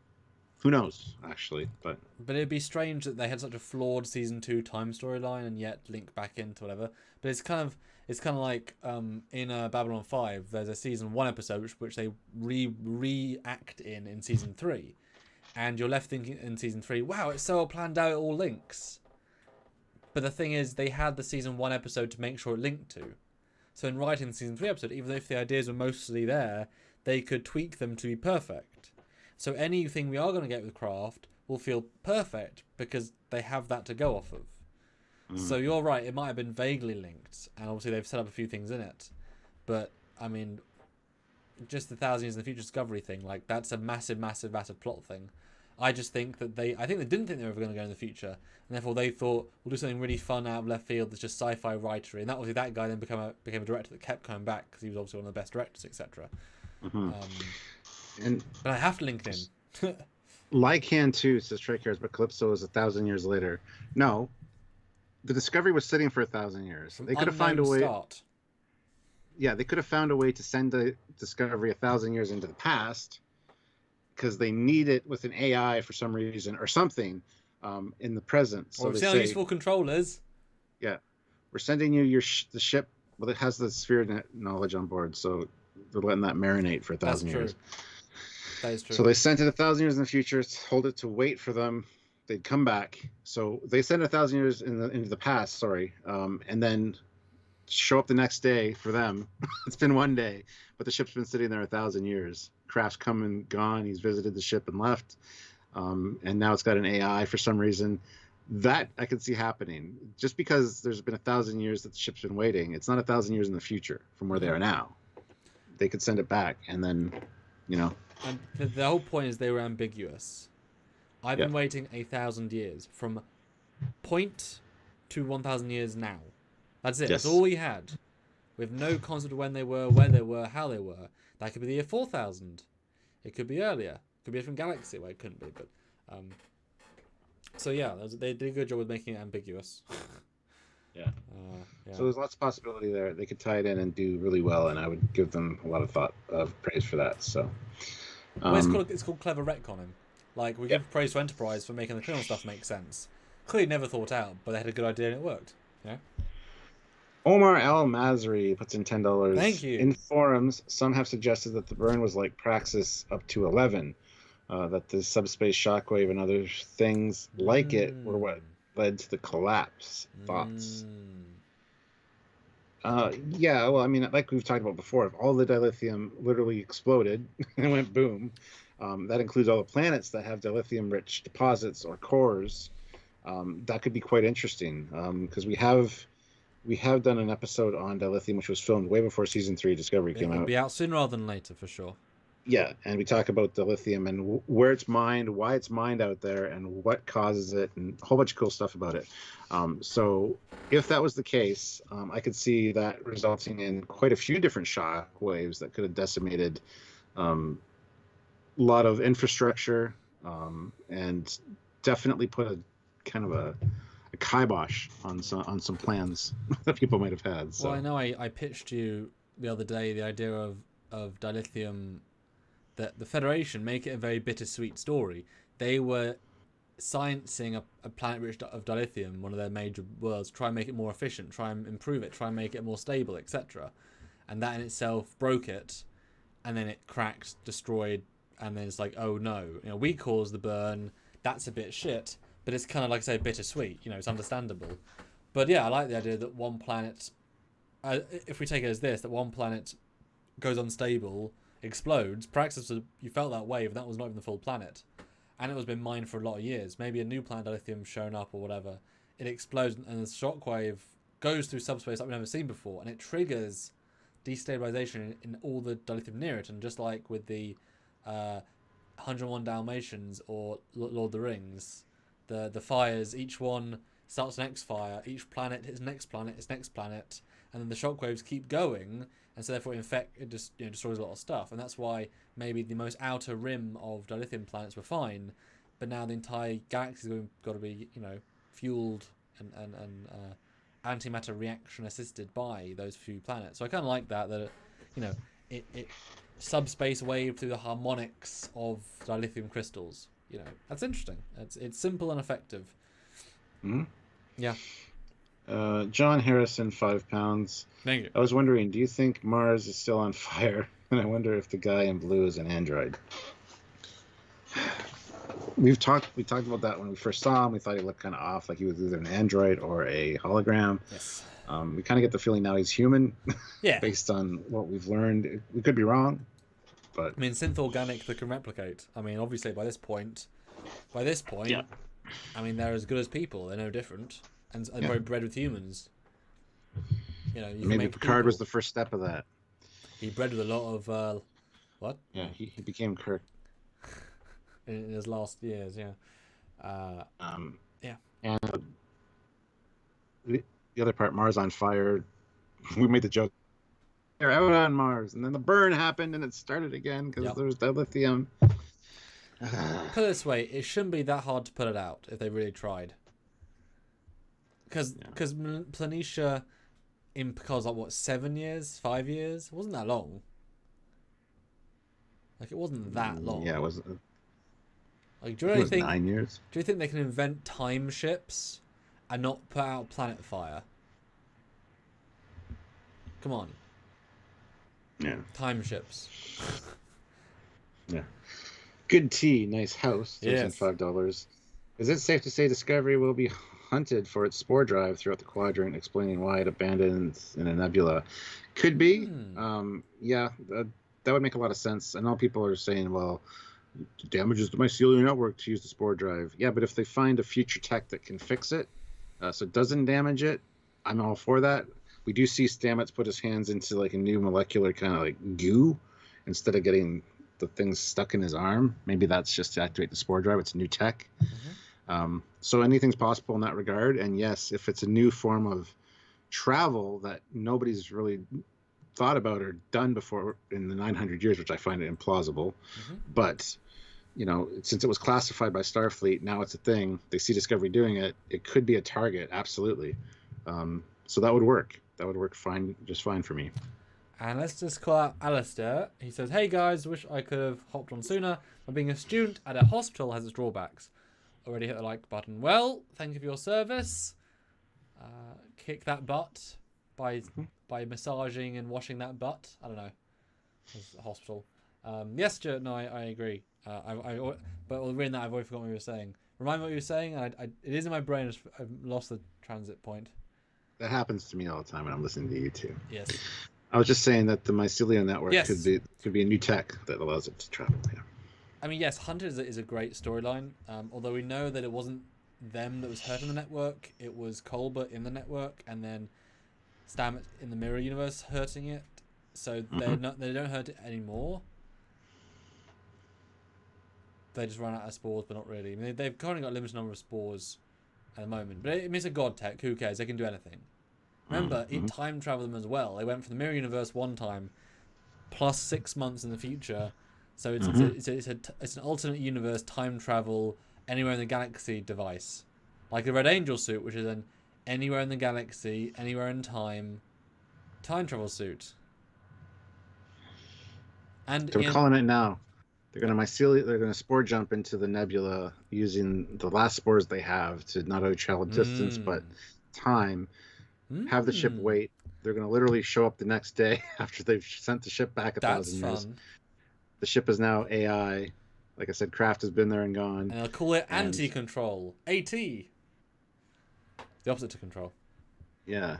who knows, actually? But it'd be strange that they had such a flawed season 2 time storyline and yet link back into whatever. But it's kind of like in Babylon 5, there's a season 1 episode which they react in season 3, and you're left thinking in season 3, wow, it's so well planned out, it all links. But the thing is, they had the season 1 episode to make sure it linked to. So in writing the season 3 episode, even though if the ideas were mostly there, they could tweak them to be perfect. So anything we are going to get with Craft will feel perfect because they have that to go off of. So you're right, it might have been vaguely linked, and obviously they've set up a few things in it. But, I mean, just the 1,000 Years in the Future Discovery thing, like, that's a massive, massive, massive plot thing. I just think that I think they didn't think they were ever going to go in the future, and therefore they thought, we'll do something really fun out of left field that's just sci-fi writery, and that guy then became a director that kept coming back because he was obviously one of the best directors, etc. and But I have to link it in. Lycan too says Trekyards, but Calypso is 1,000 years later. No, the Discovery was sitting for 1,000 years. From They could have found a way. Start. Yeah, they could have found a way to send the Discovery 1,000 years into the past, because they need it with an AI for some reason or something in the present. So Or they how say, useful controllers. yeah, we're sending you the ship. Well, it has the sphere knowledge on board, so they're letting that marinate for 1,000 years. That is true. So they sent it 1,000 years in the future, told it to wait for them. They'd come back. So they sent 1,000 years into the past, and then show up the next day for them. It's been one day, but the ship's been sitting there 1,000 years. Craft's come and gone. He's visited the ship and left, and now it's got an AI for some reason. That I could see happening, just because there's been 1,000 years that the ship's been waiting. It's not 1,000 years in the future from where they are now. They could send it back, and then, And the whole point is they were ambiguous. I've been waiting 1,000 years from point to 1,000 years now. That's it. Yes. That's all we had. We have no concept of when they were, where they were, how they were. That could be the year 4,000. It could be earlier. It could be a different galaxy. Well, it couldn't be, but so yeah, they did a good job with making it ambiguous. Yeah. So there's lots of possibility there. They could tie it in and do really well, and I would give them a lot of praise for that. So, well, it's called clever retconning. Like, we give praise to Enterprise for making the Klingon stuff make sense. Clearly never thought out, but they had a good idea and it worked. Yeah. Omar Al Mazri puts in $10. Thank you. In forums, some have suggested that the burn was like Praxis up to 11, that the subspace shockwave and other things like it were what led to the collapse. Thoughts? Yeah, well, I mean, like we've talked about before, if all the dilithium literally exploded and went boom, that includes all the planets that have dilithium-rich deposits or cores. That could be quite interesting, because we have done an episode on dilithium, which was filmed way before season 3 Discovery came out. It'll be out sooner rather than later, for sure. Yeah, and we talk about dilithium and where it's mined, why it's mined out there, and what causes it, and a whole bunch of cool stuff about it. So if that was the case, I could see that resulting in quite a few different shock waves that could have decimated a lot of infrastructure, and definitely put a kind of a kibosh on some plans that people might have had. So. Well, I know I pitched you the other day the idea of dilithium, that the Federation make it a very bittersweet story. They were sciencing a planet rich of dilithium, one of their major worlds, try and make it more efficient, try and improve it, try and make it more stable, etc. And that in itself broke it, and then it cracked, destroyed, and then it's like, oh no, we caused the burn, that's a bit shit, but it's kind of, like I say, bittersweet, it's understandable. But yeah, I like the idea that one planet, if we take it as this, that one planet goes unstable, explodes. Praxis, you felt that wave, and that was not even the full planet, and it was been mined for a lot of years. Maybe a new planet dilithium shown up or whatever. It explodes, and the shockwave goes through subspace like we've never seen before, and it triggers destabilization in all the dilithium near it. And just like with the 101 Dalmatians or Lord of the Rings, the fires, each one starts an X fire, each planet hits next planet, and then the shockwaves keep going. And so therefore it just destroys a lot of stuff. And that's why maybe the most outer rim of dilithium planets were fine, but now the entire galaxy's got to be, fueled and antimatter reaction assisted by those few planets. So I kind of like that you know, it subspace wave through the harmonics of dilithium crystals. You know, that's interesting. It's simple and effective. Mm-hmm. Yeah. John Harrison, £5. Thank you. I was wondering, do you think Mars is still on fire? And I wonder if the guy in blue is an android. We talked about that when we first saw him. We thought he looked kind of off, like he was either an android or a hologram. Yes. We kind of get the feeling now he's human. Yeah. Based on what we've learned. We could be wrong, but I mean, synth organic that can replicate. I mean, obviously by this point, yeah. I mean, they're as good as people. They're no different, and they're very bred with humans. You know, maybe Picard was the first step of that. He bred with a lot of what? Yeah, he became Kirk in his last years. Yeah. Yeah. And the other part, Mars on fire. We made the joke. They're out on Mars, and then the burn happened, and it started again because there's dilithium. Put it this way, it shouldn't be that hard to put it out if they really tried. Because Planitia in Picard's like what, 7 years, 5 years? It wasn't that long. Like it wasn't that long. Yeah, it was. Like, do you really think 9 years? Do you think they can invent time ships and not put out planet fire? Come on. Yeah. Time ships. Yeah. Good tea, nice house. Yes. $5. Is it safe to say Discovery will be hunted for its spore drive throughout the quadrant, explaining why it abandons in a nebula? Could be. Yeah, that would make a lot of sense. I know people are saying, well, it damages the mycelial network to use the spore drive. Yeah, but if they find a future tech that can fix it, so it doesn't damage it, I'm all for that. We do see Stamets put his hands into like a new molecular kind of like goo instead of getting the things stuck in his arm. Maybe that's just to activate the spore drive. It's new tech. So anything's possible in that regard. And yes, if it's a new form of travel that nobody's really thought about or done before in the 900 years, which I find it implausible. But, you know, since it was classified by Starfleet, now it's a thing. They see Discovery doing it. It could be a target. Absolutely. So that would work. That would work fine, just fine for me. And let's just call out Alistair. He says, hey guys, wish I could have hopped on sooner, but being a student at a hospital has its drawbacks. Already hit the like button. Well, thank you for your service. Kick that butt by massaging and washing that butt. I don't know. It's a hospital. Yes, Stuart, no, I agree. But reading that, I've already forgotten what you were saying. Remind me what you were saying. It is in my brain. I've lost the transit point. That happens to me all the time when I'm listening to you too. Yes. I was just saying that the mycelial network could be a new tech that allows it to travel. Yeah. I mean, yes, Hunter is a great storyline. Although we know that it wasn't them that was hurting the network, it was Colbert in the network, and then Stamets in the Mirror Universe hurting it. So they don't hurt it anymore. They just run out of spores, but not really. I mean, they've currently got a limited number of spores at the moment. But it's a god tech. Who cares? They can do anything. Remember, it time traveled them as well. They went from the Mirror Universe one time, plus 6 months in the future. So it's an alternate universe time travel anywhere in the galaxy device, like the Red Angel suit, which is an anywhere in the galaxy, anywhere in time travel suit. And they're calling it now. They're going to spore jump into the nebula using the last spores they have to not only travel distance but time. Have the ship wait. They're going to literally show up the next day after they've sent the ship back 1,000 years. Fun. The ship is now AI. Like I said, Kraft has been there and gone. And they'll call it anti-control. AT. The opposite to control. Yeah.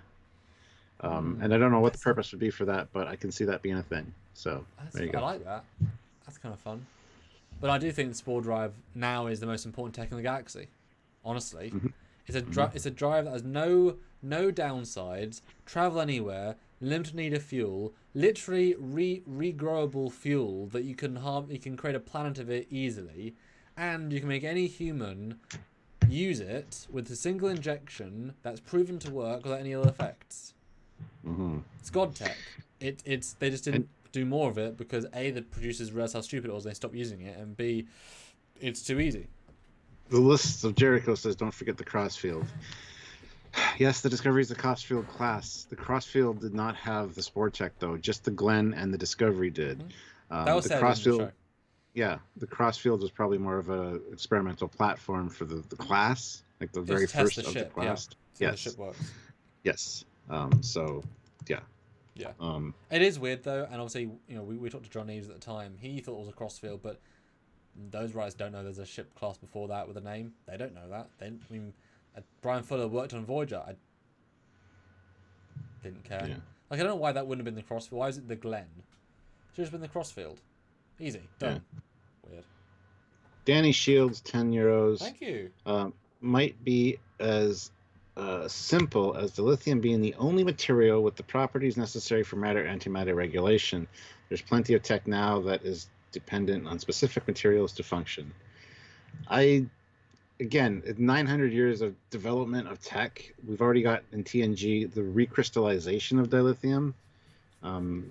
And I don't know what the purpose would be for that, but I can see that being a thing. So there you go. I like that. That's kind of fun. But I do think the Spore Drive now is the most important tech in the galaxy. Honestly. It's a drive that has no downsides, travel anywhere, limited need of fuel, literally regrowable fuel that you can create a planet of it easily, and you can make any human use it with a single injection that's proven to work without any other effects. It's god tech. They just didn't do more of it because A, the producers realized how stupid it was and they stopped using it, and B, it's too easy. The list of Jericho says don't forget the crossfield. Yes, the Discovery is the Crossfield class. The Crossfield did not have the Spore tech, though. Just the Glenn and the Discovery did. That was The said in the Crossfield, show. yeah, the Crossfield was probably more of a experimental platform for the class, like the very Just to test first the of ship, the class. See how the Yes, ship works. yes. So, yeah. Yeah. Um, It is weird though, and obviously, we talked to John Eves at the time. He thought it was a Crossfield, but those writers don't know there's a ship class before that with a name. They don't know that. Brian Fuller worked on Voyager. I didn't care. yeah. Like, I don't know why that wouldn't have been the Crossfield. Why is it the Glen? Should have been the Crossfield. Easy. Done. Yeah. Weird. Danny Shields, €10. Thank you. Might be as simple as the lithium being the only material with the properties necessary for matter-antimatter regulation. There's plenty of tech now that is dependent on specific materials to function. Again, 900 years of development of tech. We've already got in TNG the recrystallization of dilithium. And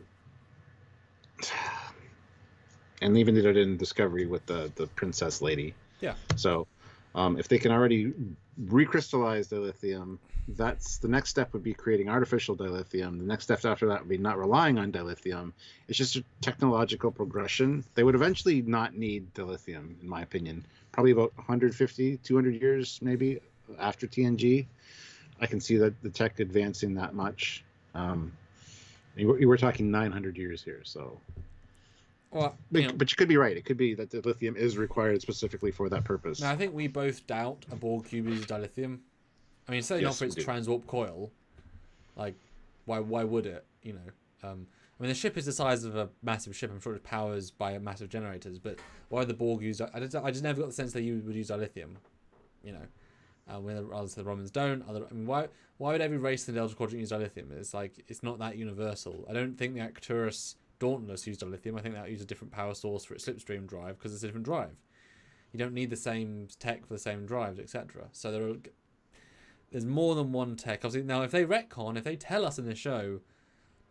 even did it in Discovery with the princess lady. Yeah. So if they can already recrystallize dilithium, that's the next step would be creating artificial dilithium. The next step after that would be not relying on dilithium. It's just a technological progression. They would eventually not need dilithium, in my opinion. Probably about 150, 200 years maybe after TNG. I can see that the tech advancing that much. You were talking 900 years here, so... Well, but you could be right. It could be that the lithium is required specifically for that purpose. Now, I think we both doubt a Borg cube uses dilithium. I mean, certainly not for its transwarp coil. Like, why would it? I mean, the ship is the size of a massive ship. I'm sure it powers by massive generators. But why would the Borg use? I just never got the sense that you would use dilithium. When others the Romans don't. Why would every race in the Delta Quadrant use dilithium? It's like it's not that universal. I don't think the Arcturus Dauntless used dilithium. I think that used a different power source for its slipstream drive because it's a different drive. You don't need the same tech for the same drives, etc. So there's more than one tech. Obviously, now if they tell us in the show,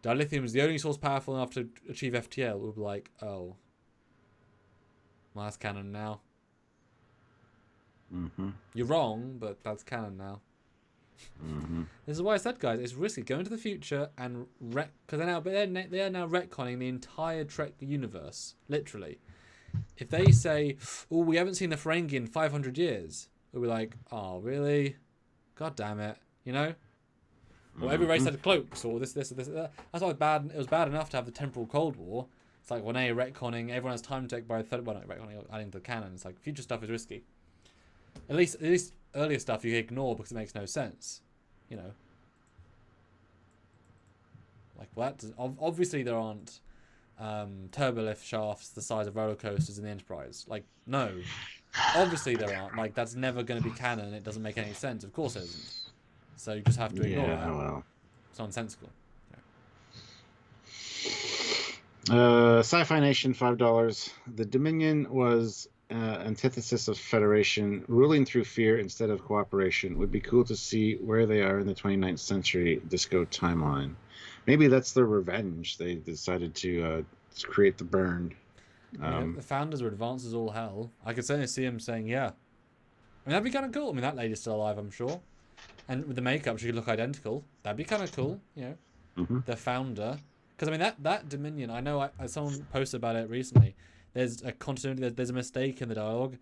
dilithium is the only source powerful enough to achieve FTL, we'll be like, oh, well, that's canon now. Mm-hmm. You're wrong, but that's canon now. Mm-hmm. This is why I said, guys, it's risky. Go into the future and because they are now retconning the entire Trek universe, literally. If they say, "Oh, we haven't seen the Ferengi in 500 years," we'll be like, "Oh, really? God damn it!" Or every race had cloaks, or this. That's why it was bad. It was bad enough to have the temporal Cold War. It's like when they're retconning, everyone has time tech by third. Well, not retconning, adding to the canon. It's like future stuff is risky. At least earlier stuff you ignore because it makes no sense, Like, well, obviously there aren't turbolift shafts the size of roller coasters in the Enterprise. Like, no, obviously there aren't. Like, that's never going to be canon. It doesn't make any sense. Of course it isn't. So you just have to ignore that. Well. It's nonsensical. Sci-Fi Nation, $5. The Dominion was antithesis of Federation, ruling through fear instead of cooperation. Would be cool to see where they are in the 29th century disco timeline. Maybe that's their revenge. They decided to create the burn. The founders were advanced as all hell. I could certainly see him saying, yeah. I mean, that'd be kind of cool. I mean, that lady's still alive, I'm sure. And with the makeup, she could look identical. That'd be kind of cool, Mm-hmm. The founder. Because, I mean, that Dominion, I know someone posted about it recently. There's a continuity, there's a mistake in the dialogue.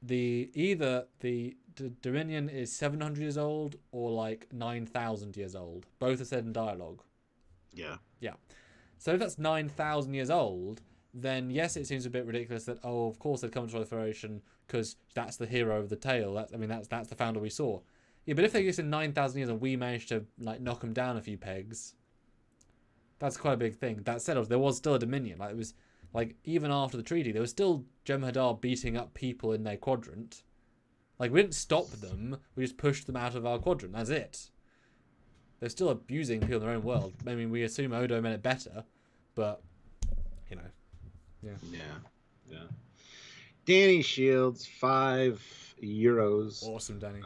Either the Dominion is 700 years old or like 9,000 years old. Both are said in dialogue. Yeah. Yeah. So if that's 9,000 years old, then yes, it seems a bit ridiculous that, oh, of course they'd come to the Federation because that's the hero of the tale. That's the founder we saw. Yeah, but if they exist in 9,000 years and we managed to like knock them down a few pegs, that's quite a big thing. That said, there was still a Dominion. Like, it was like even after the treaty, there was still Jem'Hadar beating up people in their quadrant. Like, we didn't stop them. We just pushed them out of our quadrant. That's it. They're still abusing people in their own world. I mean, we assume Odo meant it better, but yeah. Yeah. Danny Shields, €5. Awesome, Danny.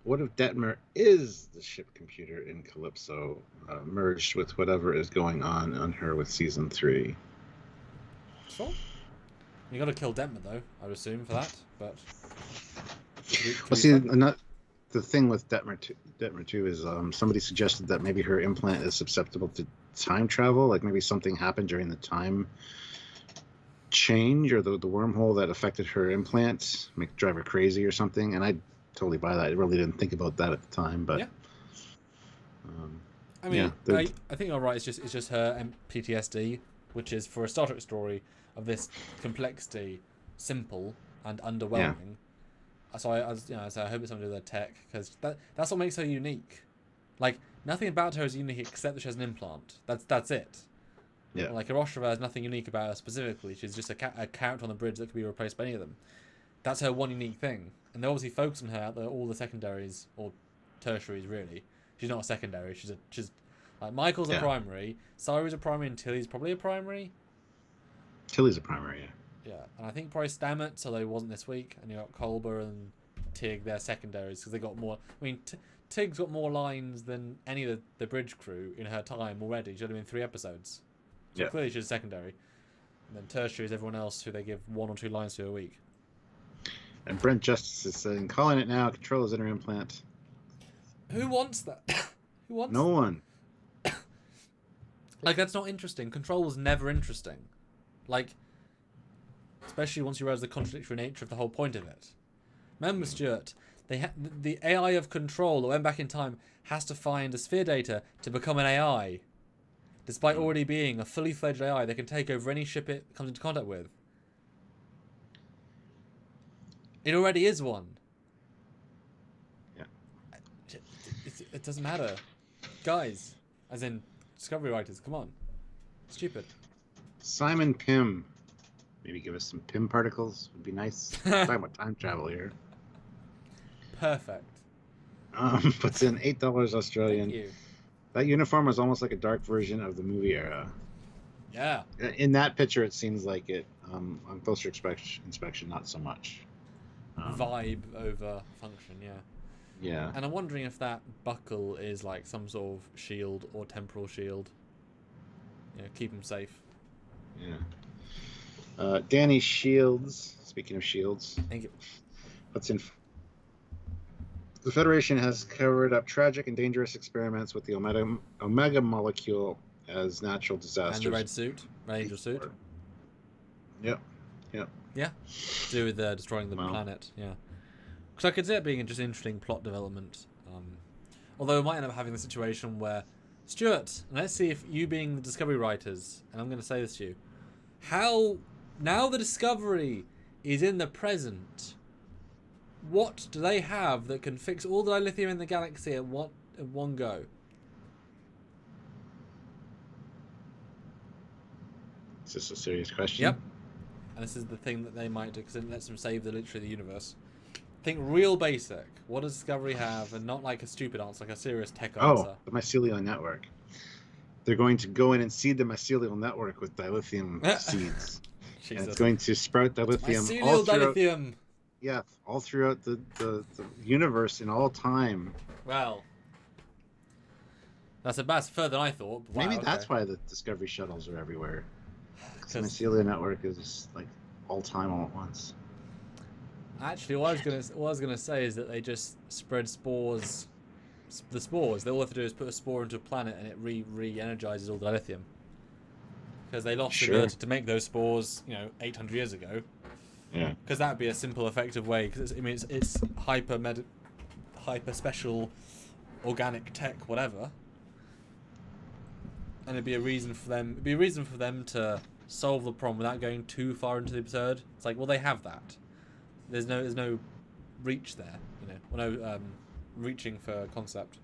What if Detmer is the ship computer in Calypso, merged with whatever is going on her with season 3? Sure. You got to kill Detmer though, I would assume for that. But Well, see, the thing with Detmer 2 is somebody suggested that maybe her implant is susceptible to time travel. Like maybe something happened during the time change or the wormhole that affected her implant, drive her crazy or something. And I totally buy that. I really didn't think about that at the time, but Yeah. um, I mean, yeah, I think you're right. It's just her PTSD, which is for a Star Trek story of this complexity, simple and underwhelming. So so I hope it's something to do with their tech, because that's what makes her unique. Like, nothing about her is unique except that she has an implant. That's it. yeah. Like, Hiroshima has nothing unique about her specifically. She's just a character on the bridge that could be replaced by any of them. That's her one unique thing. And they obviously focus on her at all the secondaries, or tertiaries, really. She's not a secondary. She's like, Michael's a primary, Saru's a primary, and Tilly's probably a primary. Tilly's a primary, yeah. Yeah, and I think probably Stamets, although he wasn't this week, and you got Kolber and Tig, they're secondaries, because they got more. I mean, Tig's got more lines than any of the bridge crew in her time already. She's only been 3 episodes. So clearly she's secondary. And then tertiary is everyone else who they give 1 or 2 lines to a week. And Brent Justice is saying, calling it now, Control is in her implant. Who wants that? Who wants No one. Like, that's not interesting. Control was never interesting. Like, especially once you realize the contradictory nature of the whole point of it. Remember, Stuart, the AI of Control that went back in time has to find a sphere data to become an AI. Despite already being a fully fledged AI that can take over any ship it comes into contact with. It already is one. Yeah. It doesn't matter. Guys, as in Discovery writers, come on. Stupid. Simon Pym. Maybe give us some Pym particles. Would be nice. Talking about time travel here. Perfect. Puts in $8 Australian. Thank you. That uniform was almost like a dark version of the movie era. Yeah. In that picture, it seems like it. On closer inspection, not so much. Vibe over function, yeah. Yeah. And I'm wondering if that buckle is like some sort of shield or temporal shield. You know, keep him safe. Yeah. Danny Shields, speaking of shields. Thank you. Puts in. The Federation has covered up tragic and dangerous experiments with the Omega molecule as natural disasters. And the red suit, red angel suit. Yep. Yeah. To do with destroying the planet. Yeah. Because I could see it being just interesting plot development. Although we might end up having the situation where, Stuart, let's see if you being the Discovery writers, and I'm going to say this to you, how now the Discovery is in the present. What do they have that can fix all the dilithium in the galaxy at one go? Is this a serious question? Yep. And this is the thing that they might do, because it lets them save literally the universe. Think real basic. What does Discovery have? And not like a stupid answer, like a serious tech answer. Oh, the mycelial network. They're going to go in and seed the mycelial network with dilithium seeds. And it's going to sprout dilithium all throughout. Dilithium. Yeah, all throughout the universe in all time. Well, that's further than I thought. But maybe that's why the Discovery shuttles are everywhere. Because the mycelial network is like all time, all at once. Actually, what I was gonna say is that they just spread spores. The spores. All they have to do is put a spore into a planet, and it re-energizes all the dilithium. Because they lost the ability to make those spores, 800 years ago. Yeah. Because that would be a simple, effective way. Because it's hyper special, organic tech, whatever. And it'd be a reason for them. It'd be a reason for them to solve the problem without going too far into the absurd. It's like, well, they have that. There's no reach there, no reaching for concept.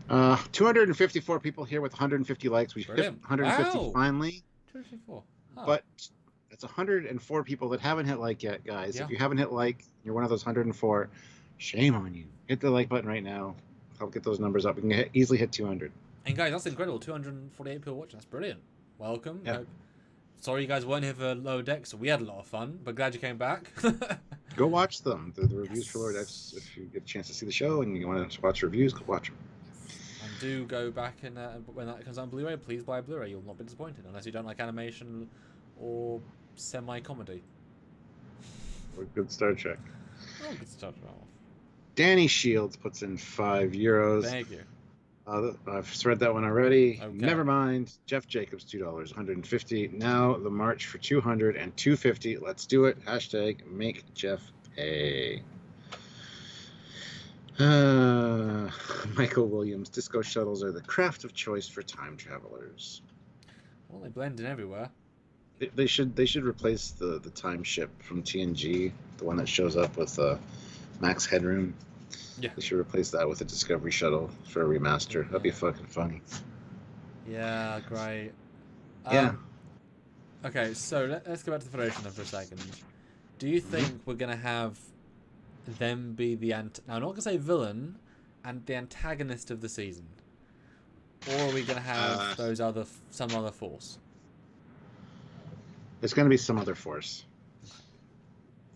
254 people here with 150 likes. We hit 150 finally. 254. Huh. But it's 104 people that haven't hit like yet, guys. Yeah. If you haven't hit like, you're one of those 104. Shame on you. Hit the like button right now. Help get those numbers up. We can easily hit 200. And guys, that's incredible. 248 people watching. That's brilliant. Welcome. Yeah. Sorry you guys weren't here for Lower Decks. So we had a lot of fun, but glad you came back. Go watch them. The reviews for Lower Decks. If you get a chance to see the show and you want to watch reviews, go watch them. And do go back and when that comes on Blu-ray, please buy a Blu-ray. You'll not be disappointed unless you don't like animation or semi-comedy. Or good Star Trek. Oh, good Star Trek. Danny Shields puts in €5. Thank you. I've read that one already. Okay. Never mind. Jeff Jacobs, $2, 150. Now the march for 200 and 250. Let's do it. Hashtag make Jeff pay. Michael Williams, disco shuttles are the craft of choice for time travelers. Well, they blend in everywhere. They should replace the time ship from TNG, the one that shows up with Max Headroom. Yeah. They should replace that with a Discovery shuttle for a remaster. That'd be fucking funny. Yeah, great. Yeah. Okay, so let's go back to the Federation then for a second. Do you think we're going to have them be the now I'm not going to say villain and the antagonist of the season? Or are we going to have some other force? It's going to be some other force.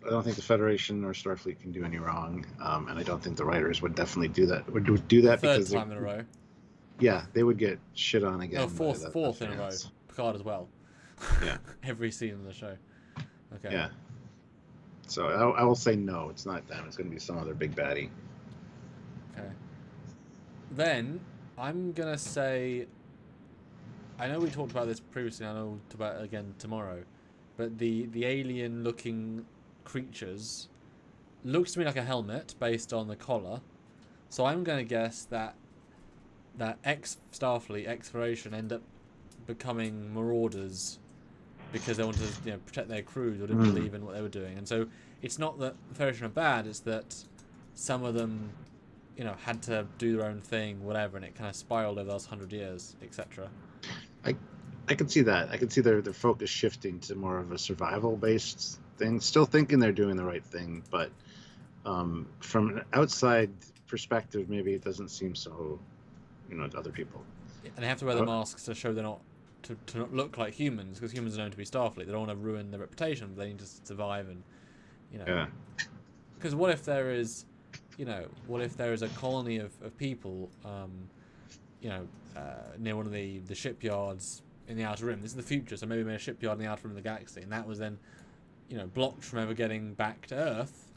I don't think the Federation or Starfleet can do any wrong, and I don't think the writers would definitely do that. Would do that Third because time in a row. Yeah, they would get shit on again. No, fourth in a row. Picard as well. Yeah. Every season of the show. Okay. Yeah. So I will say no. It's not them. It's going to be some other big baddie. Okay. Then I'm gonna say. I know we talked about this previously. I know we'll talk about it again tomorrow, but the alien-looking creatures looks to me like a helmet based on the collar. So I'm going to guess that ex-Starfleet, ex-Federation end up becoming marauders because they wanted to protect their crews or didn't believe in what they were doing. And so it's not that the Federation are bad, it's that some of them had to do their own thing, whatever, and it kind of spiraled over the last 100 years, etc. I can see that. I can see their focus shifting to more of a survival-based thing. Still thinking they're doing the right thing, but from an outside perspective, maybe it doesn't seem so, to other people. And they have to wear the masks to show they're not to not look like humans, because humans are known to be Starfleet. They don't want to ruin their reputation, but they need to survive and Yeah. Because what if there is a colony of people, near one of the shipyards in the Outer Rim. This is the future, so maybe made a shipyard in the Outer Rim of the galaxy, and that was then, blocked from ever getting back to Earth,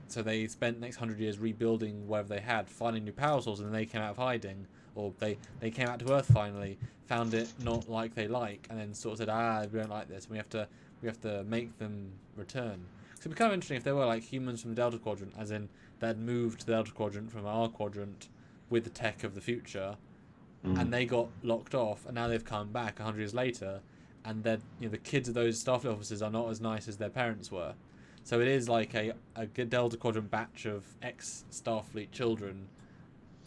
so they spent the next 100 years rebuilding whatever they had, finding new power sources, and then they came out of hiding, or they came out to Earth finally, found it not like they like, and then sort of said, we don't like this, and we have to make them return. So it'd be kind of interesting if they were like humans from the Delta Quadrant, as in they'd moved to the Delta Quadrant from our quadrant with the tech of the future, and they got locked off, and now they've come back 100 years later, and the kids of those Starfleet officers are not as nice as their parents were. So it is like a Delta Quadrant batch of ex-Starfleet children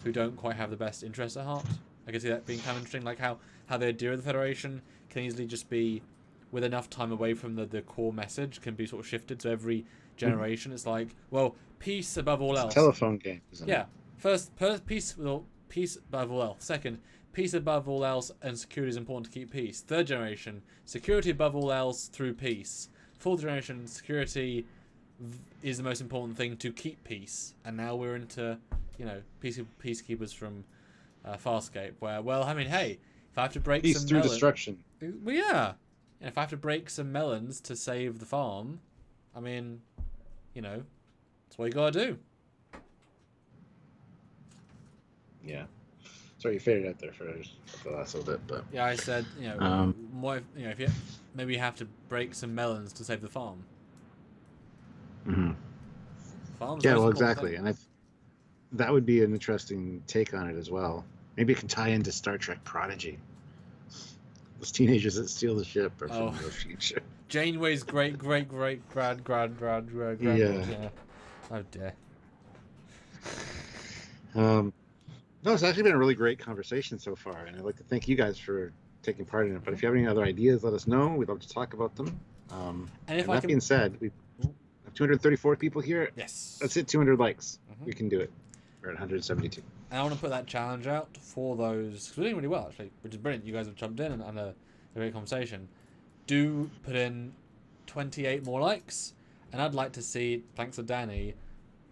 who don't quite have the best interests at heart. I can see that being kind of interesting, like how the idea of the Federation can easily just be, with enough time away from the core message, can be sort of shifted. So every generation, it's like, well, peace above all else. It's a telephone game, isn't it? Yeah. First, peace above all else. Second, peace above all else, and security is important to keep peace. Third generation, security above all else through peace. Fourth generation, security is the most important thing to keep peace. And now we're into, peacekeepers from Farscape, where, well, I mean, hey, if I have to break peace some through destruction. Well, yeah. And if I have to break some melons to save the farm, I mean, that's what you gotta do. Yeah. Sorry, you faded out there for the last little bit, but yeah, I said, what if maybe you have to break some melons to save the farm. Mm-hmm. Farm's yeah, well, exactly, and that would be an interesting take on it as well. Maybe it can tie into Star Trek Prodigy. Those teenagers that steal the ship are from the future. Janeway's great grand. Yeah. Oh dear. No, it's actually been a really great conversation so far, and I'd like to thank you guys for taking part in it. But if you have any other ideas, let us know. We'd love to talk about them. And that being said, we have 234 people here. Yes. Let's hit 200 likes. We can do it. We're at 172. And I want to put that challenge out for those, because we're doing really well, actually, which is brilliant. You guys have jumped in and had a great conversation. Do put in 28 more likes, and I'd like to see, thanks to Danny,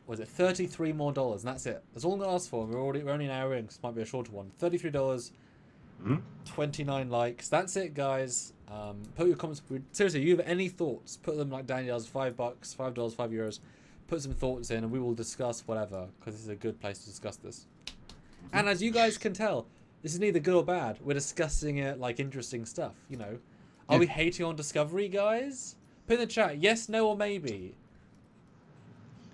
was it $33 more, and that's it. That's all I'm going to ask for. We're only an hour in, because it might be a shorter one. $33, 29 likes. That's it, guys. Put your comments. Seriously, you have any thoughts? Put them like Danny does. $5, $5, €5. put some thoughts in, and we will discuss whatever, because this is a good place to discuss this. And as you guys can tell, this is neither good or bad. We're discussing it like interesting stuff, you know. Are we hating on Discovery, guys? Put in the chat, yes, no, or maybe.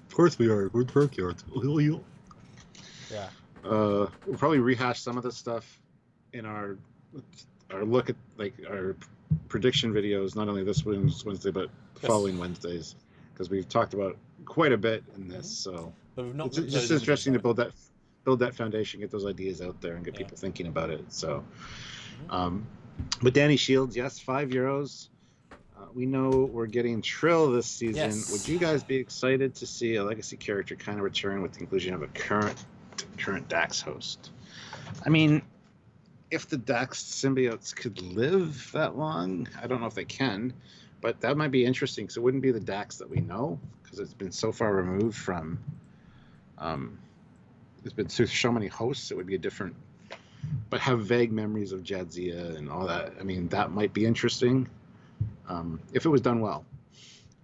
Of course we are. We're Trekyards. Yeah. We'll probably rehash some of this stuff in our look at like our prediction videos, not only this Wednesday but following Wednesdays, because we've talked about quite a bit in this. So But we've not it's just interesting to build that foundation, get those ideas out there, and get people thinking about it. So, but Danny Shields, yes, €5. We know we're getting Trill this season. Yes. Would you guys be excited to see a legacy character kind of return with the inclusion of a current Dax host? I mean, if the Dax symbiotes could live that long, I don't know if they can, but that might be interesting, because it wouldn't be the Dax that we know, because it's been so far removed from. There's been so many hosts. It would be a different, but have vague memories of Jadzia and all that. I mean, that might be interesting. If it was done well,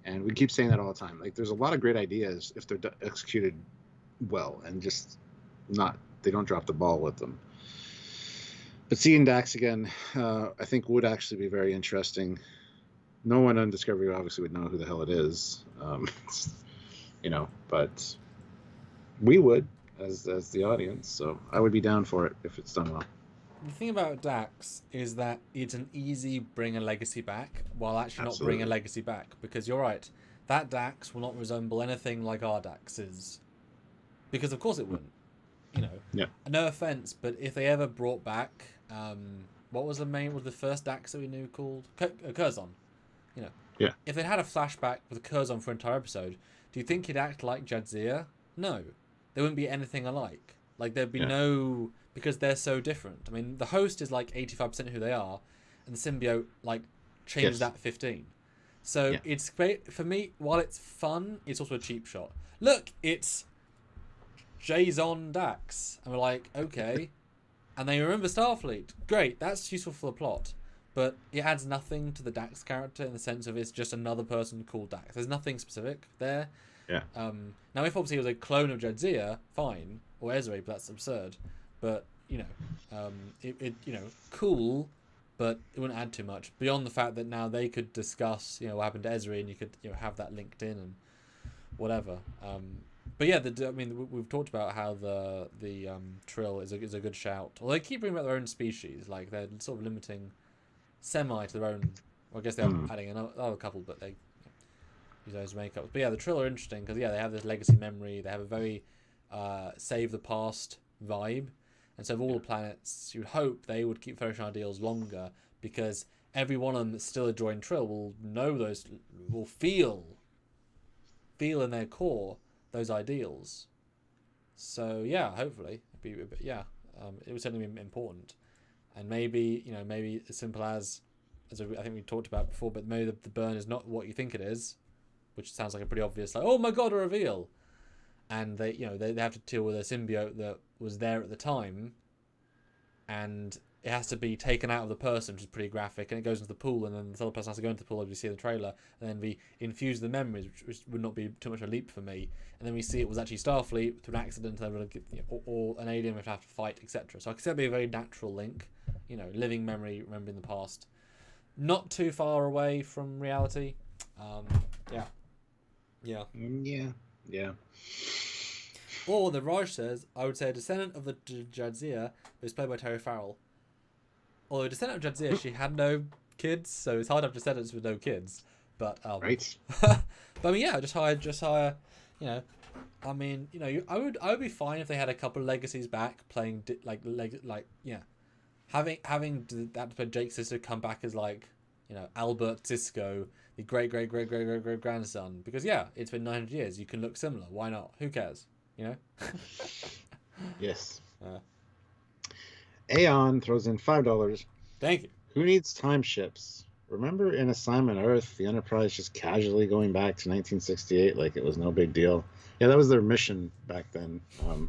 and we keep saying that all the time. Like, there's a lot of great ideas if they're executed well, and just they don't drop the ball with them. But seeing Dax again, I think would actually be very interesting. No one on Discovery obviously would know who the hell it is, but we would as the audience. So I would be down for it if it's done well. The thing about Dax is that it's an easy bring a legacy back, while actually not bring a legacy back, because you're right, that Dax will not resemble anything like our Daxes, because of course it wouldn't. Yeah. No offense, but if they ever brought back, what was the first Dax that we knew called Curzon? Yeah. If they had a flashback with Curzon for an entire episode, do you think he'd act like Jadzia? No, there wouldn't be anything alike. Like, there'd be no, because they're so different. I mean, the host is like 85% who they are, and the symbiote like changes that 15. So it's great for me. While it's fun, it's also a cheap shot. Look, it's Jason Dax, and we're like, okay, and they remember Starfleet. Great, that's useful for the plot, but it adds nothing to the Dax character in the sense of it's just another person called Dax. There's nothing specific there. Yeah. Now, if obviously it was a clone of Jadzia, fine, or Ezra, but that's absurd. But cool, but it wouldn't add too much beyond the fact that now they could discuss, what happened to Ezra, and you could have that linked in and whatever. But yeah, we've talked about how the Trill is a good shout. Although they keep bringing about their own species, like they're sort of limiting semi to their own. Well, I guess they're adding another couple, but they use those makeups. But yeah, the Trill are interesting because they have this legacy memory. They have a very save the past vibe, and so of all the planets, you'd hope they would keep Federation ideals longer, because every one of them that's still enjoying Trill will know those, will feel in their core those ideals. So yeah, hopefully it would certainly be important, and maybe as simple as I think we talked about before, but maybe the burn is not what you think it is, which sounds like a pretty obvious, like, oh my god, a reveal, and they have to deal with a symbiote that was there at the time, and it has to be taken out of the person, which is pretty graphic, and it goes into the pool, and then the other person has to go into the pool, as we see in the trailer, and then we infuse the memories, which would not be too much of a leap for me, and then we see it was actually Starfleet through an accident, or an alien we have to fight, etc. So I can see that'd be a very natural link, living memory, remembering the past, not too far away from reality. Yeah. Or the Raj says, I would say a descendant of the Jadzia, who was played by Terry Farrell. Although a descendant of Jadzia, she had no kids, so it's hard to have descendants with no kids. But right. But I mean, yeah, just hire. I mean, I would be fine if they had a couple of legacies back playing having that Jake's sister come back as Albert Sisko, the great grandson, because it's been 900 years. You can look similar. Why not? Who cares? Yes. Aeon throws in $5. Thank you. Who needs time ships? Remember in Assignment Earth, the Enterprise just casually going back to 1968 like it was no big deal? Yeah, that was their mission back then.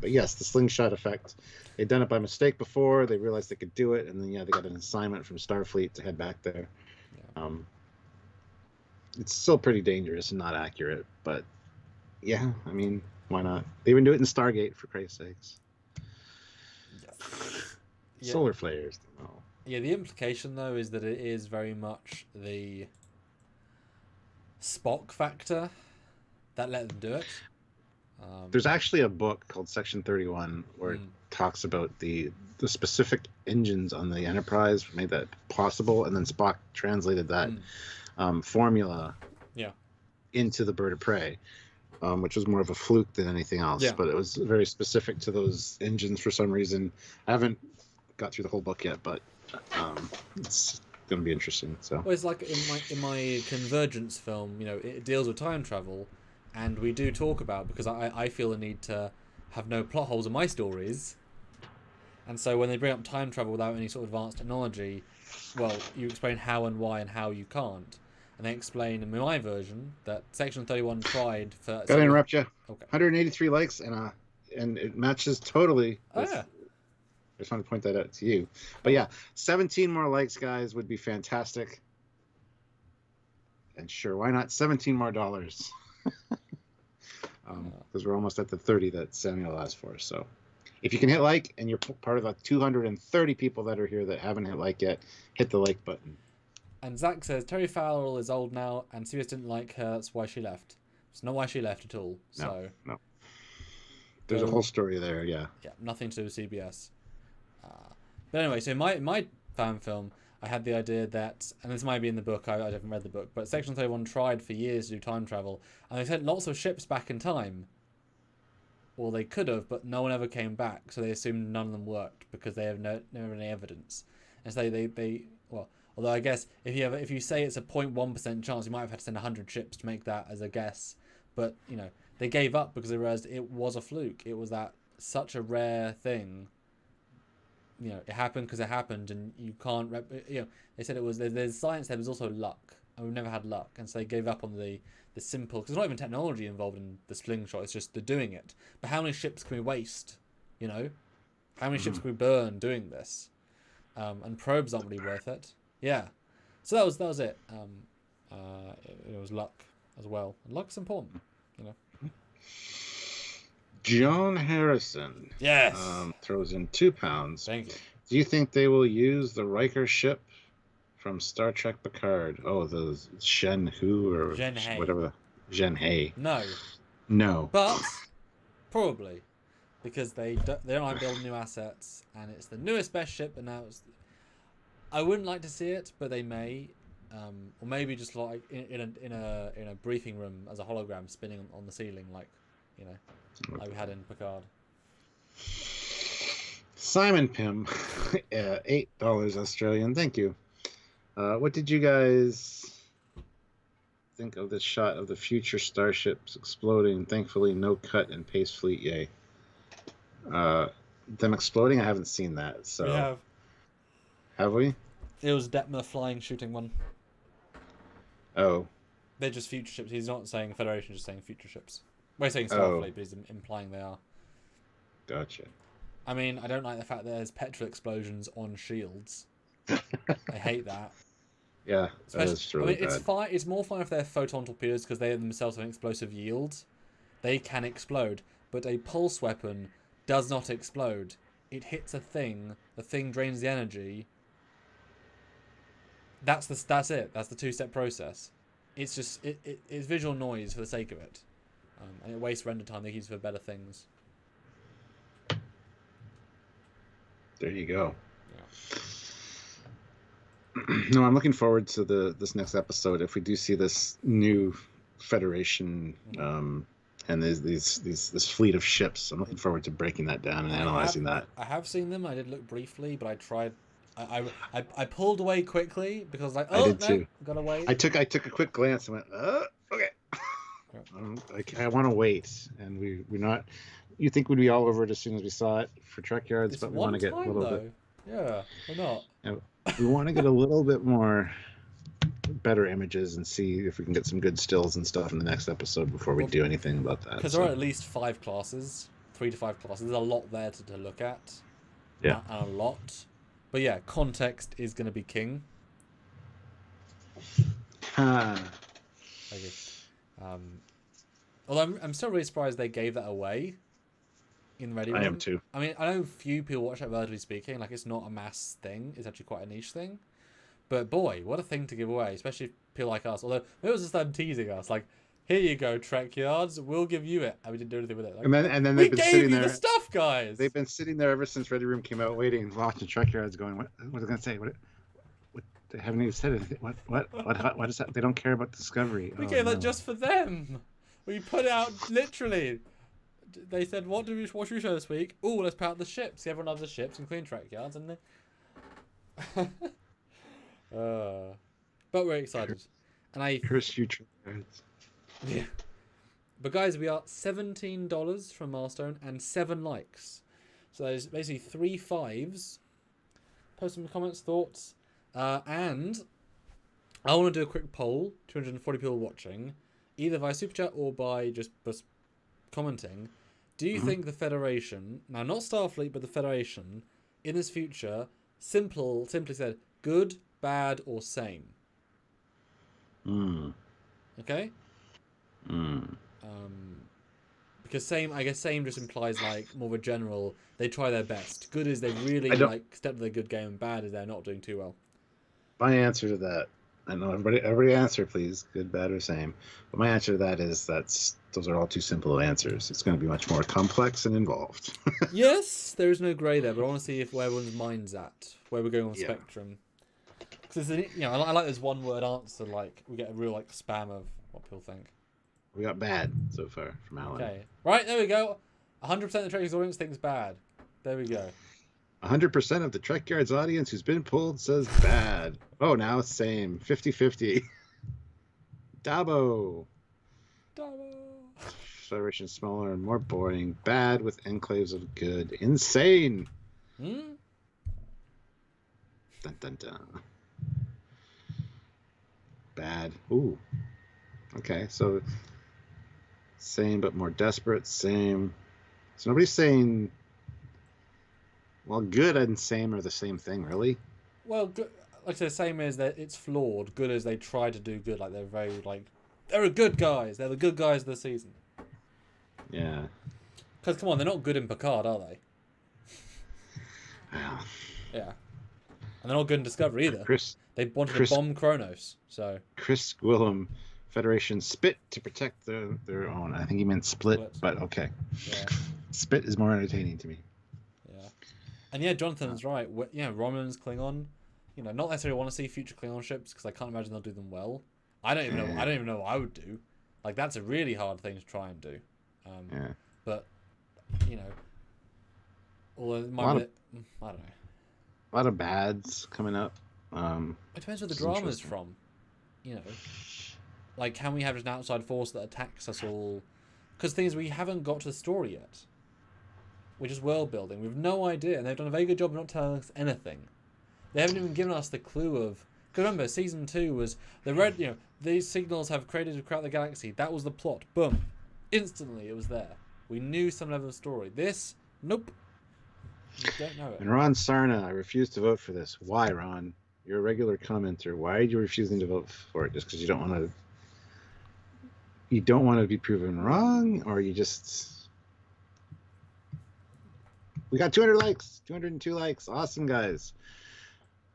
But yes, the slingshot effect. They'd done it by mistake before. They realized they could do it, and then they got an assignment from Starfleet to head back there. Yeah. It's still pretty dangerous and not accurate, but Yeah, I mean, why not? They even do it in Stargate, for Christ's sakes. Yes. Yeah. Solar flares. Oh. Yeah, the implication, though, is that it is very much the Spock factor that let them do it. There's actually a book called Section 31 where it talks about the specific engines on the Enterprise made that possible, and then Spock translated that formula into the Bird of Prey, which was more of a fluke than anything else. Yeah. But it was very specific to those engines for some reason. I haven't got through the whole book yet, but it's going to be interesting. So, well, it's like in my Convergence film, you know, it deals with time travel, and we do talk about, because I feel the need to have no plot holes in my stories, and so when they bring up time travel without any sort of advanced technology, well, you explain how and why and how you can't, and they explain in my version that Section 31 tried for. Gotta interrupt you. Okay. 183 likes and it matches totally. Oh yeah. I just want to point that out to you. But yeah, 17 more likes, guys, would be fantastic. And sure, why not 17 more dollars? Because we're almost at the 30 that Samuel asked for. So if you can hit like, and you're part of the 230 people that are here that haven't hit like yet, hit the like button. And Zach says, Terry Farrell is old now, and CBS didn't like her, that's why she left. It's not why she left at all. So No. There's a whole story there, yeah. Yeah, nothing to do with CBS. But anyway, so in my fan film, I had the idea that, and this might be in the book, I haven't read the book, but Section 31 tried for years to do time travel, and they sent lots of ships back in time. Well, they could have, but no one ever came back, so they assumed none of them worked because they have never any evidence. And so they well, although I guess if you say it's a 0.1% chance, you might have had to send 100 ships to make that as a guess. But you know, they gave up because they realized it was a fluke. It was that such a rare thing. You know, it happened because it happened, and you can't. You know, they said it was there's science. There was also luck, and we've never had luck, and so they gave up on the simple. Because there's not even technology involved in the slingshot. It's just the doing it. But how many ships can we waste? You know, how many ships can we burn doing this? And probes aren't really worth it. Yeah, so that was it. It was luck as well, and luck's important. You know. John Harrison. Yes. Throws in £2. Thank you. Do you think they will use the Riker ship from Star Trek Picard? Oh, the Shen Hu or Zhen-He. whatever. Zhen-He. No. But probably because they don't like building new assets, and it's the newest best ship, and now it's. I wouldn't like to see it, but they may, or maybe just like in a briefing room as a hologram spinning on the ceiling, like you know. Like we had in Picard. Simon Pym, $8 Australian. Thank you. What did you guys think of this shot of the future starships exploding? Thankfully, no cut and paste fleet. Yay. Them exploding? I haven't seen that. So we have. Have we? It was Detmer flying, shooting one. Oh. They're just future ships. He's not saying Federation, just saying future ships. Well, he's saying Starfleet, but he's implying they are. Gotcha. I mean, I don't like the fact that there's petrol explosions on shields. I hate that. Yeah, that's really bad. It's fine. It's more fun if they're photon torpedoes because they themselves have an explosive yield. They can explode, but a pulse weapon does not explode. It hits a thing. The thing drains the energy. That's it. That's the two-step process. It's just it's visual noise for the sake of it. And it wastes render time they use for better things. There you go. Yeah. No, I'm looking forward to this next episode. If we do see this new Federation and this fleet of ships, I'm looking forward to breaking that down and analyzing that. I have seen them. I did look briefly, but I tried. I pulled away quickly because I did too. Gotta wait. I took a quick glance and went, okay. I want to wait, and we're not. You think we'd be all over it as soon as we saw it for Trekyards, but we want to get a little bit. Yeah, we're not. We want to get a little bit more better images and see if we can get some good stills and stuff in the next episode before we do anything about that. Because there are at least 5 classes, 3 to 5 classes. There's a lot there to look at. Yeah, and a lot. But yeah, context is going to be king. Okay. Although I'm still really surprised they gave that away in Ready Room. I am too. I mean, I know few people watch that, relatively speaking. Like, it's not a mass thing. It's actually quite a niche thing. But boy, what a thing to give away, especially people like us. Although maybe it was just them teasing us, like, here you go, Trekyards, we'll give you it, and we didn't do anything with it. Like, And then we they've been gave sitting you there. the stuff, guys. They've been sitting there ever since Ready Room came out, waiting, watching Trekyards, going, what are they gonna say? What? They haven't even said anything. What is that? They don't care about Discovery. We gave that just for them. We put it out literally. They said, what should we show this week? Oh, let's put out the ships. Everyone loves the ships, including Trekyards, and they. But we're excited, and I curse you, Trekyards. Yeah. But guys, we are $17 from Milestone and 7 likes, so there's basically 3 5s. Post some comments, thoughts, and I want to do a quick poll. 240 people watching, either via super chat or by just commenting. Do you think the Federation, now not Starfleet, but the Federation, in this future, simply said, good, bad, or same? Okay? Because same, I guess same just implies like more of a general, they try their best. Good is they really like step to their good game, and bad is they're not doing too well. My answer to that, I know everybody answer please, good, bad, or same. But my answer to that is those are all too simple of answers. It's going to be much more complex and involved. Yes, there is no grey there, but I want to see where everyone's mind's at, where we're going on the spectrum. Because I like this one-word answer. Like we get a real like spam of what people think. We got bad so far from Alan. Okay, right there we go. 100% of the Trekyards audience thinks bad. There we go. 100% of the Trekyards audience who's been pulled says bad. Oh, now it's same. 50-50. Dabo. Federation smaller and more boring. Bad with enclaves of good. Insane. Dun dun dun. Bad. Ooh. Okay, so same but more desperate. Same. So nobody's saying. Well, good and same are the same thing, really. Well, good, like I said, same is that it's flawed. Good as they try to do good, like they're very they're good guys. They're the good guys of the season. Yeah. Because come on, they're not good in Picard, are they? Well. Yeah. And they're not good in Discovery either. They wanted to bomb Kronos, so. Chris Gwillem, Federation spit to protect their own. I think he meant split, but okay. Yeah. Spit is more entertaining to me. Yeah. And yeah, Jonathan's right. Yeah, Romulans, Klingon. Not necessarily want to see future Klingon ships because I can't imagine they'll do them well. I don't even know what I would do. Like that's a really hard thing to try and do. But although it might be, I don't know. A lot of bads coming up. It depends where the drama's from. Like can we have just an outside force that attacks us all? Because things we haven't got to the story yet. We're just world building. We have no idea, and they've done a very good job of not telling us anything. They haven't even given us the clue of. Because remember, season 2 was the red. These signals have created throughout the galaxy. That was the plot. Boom, instantly it was there. We knew some level of story. This, nope. You don't know it. And Ron Sarna, I refuse to vote for this. Why, Ron? You're a regular commenter. Why are you refusing to vote for it? Just because you don't want to? You don't want to be proven wrong, or you just? We got 200 likes, 202 likes. Awesome, guys.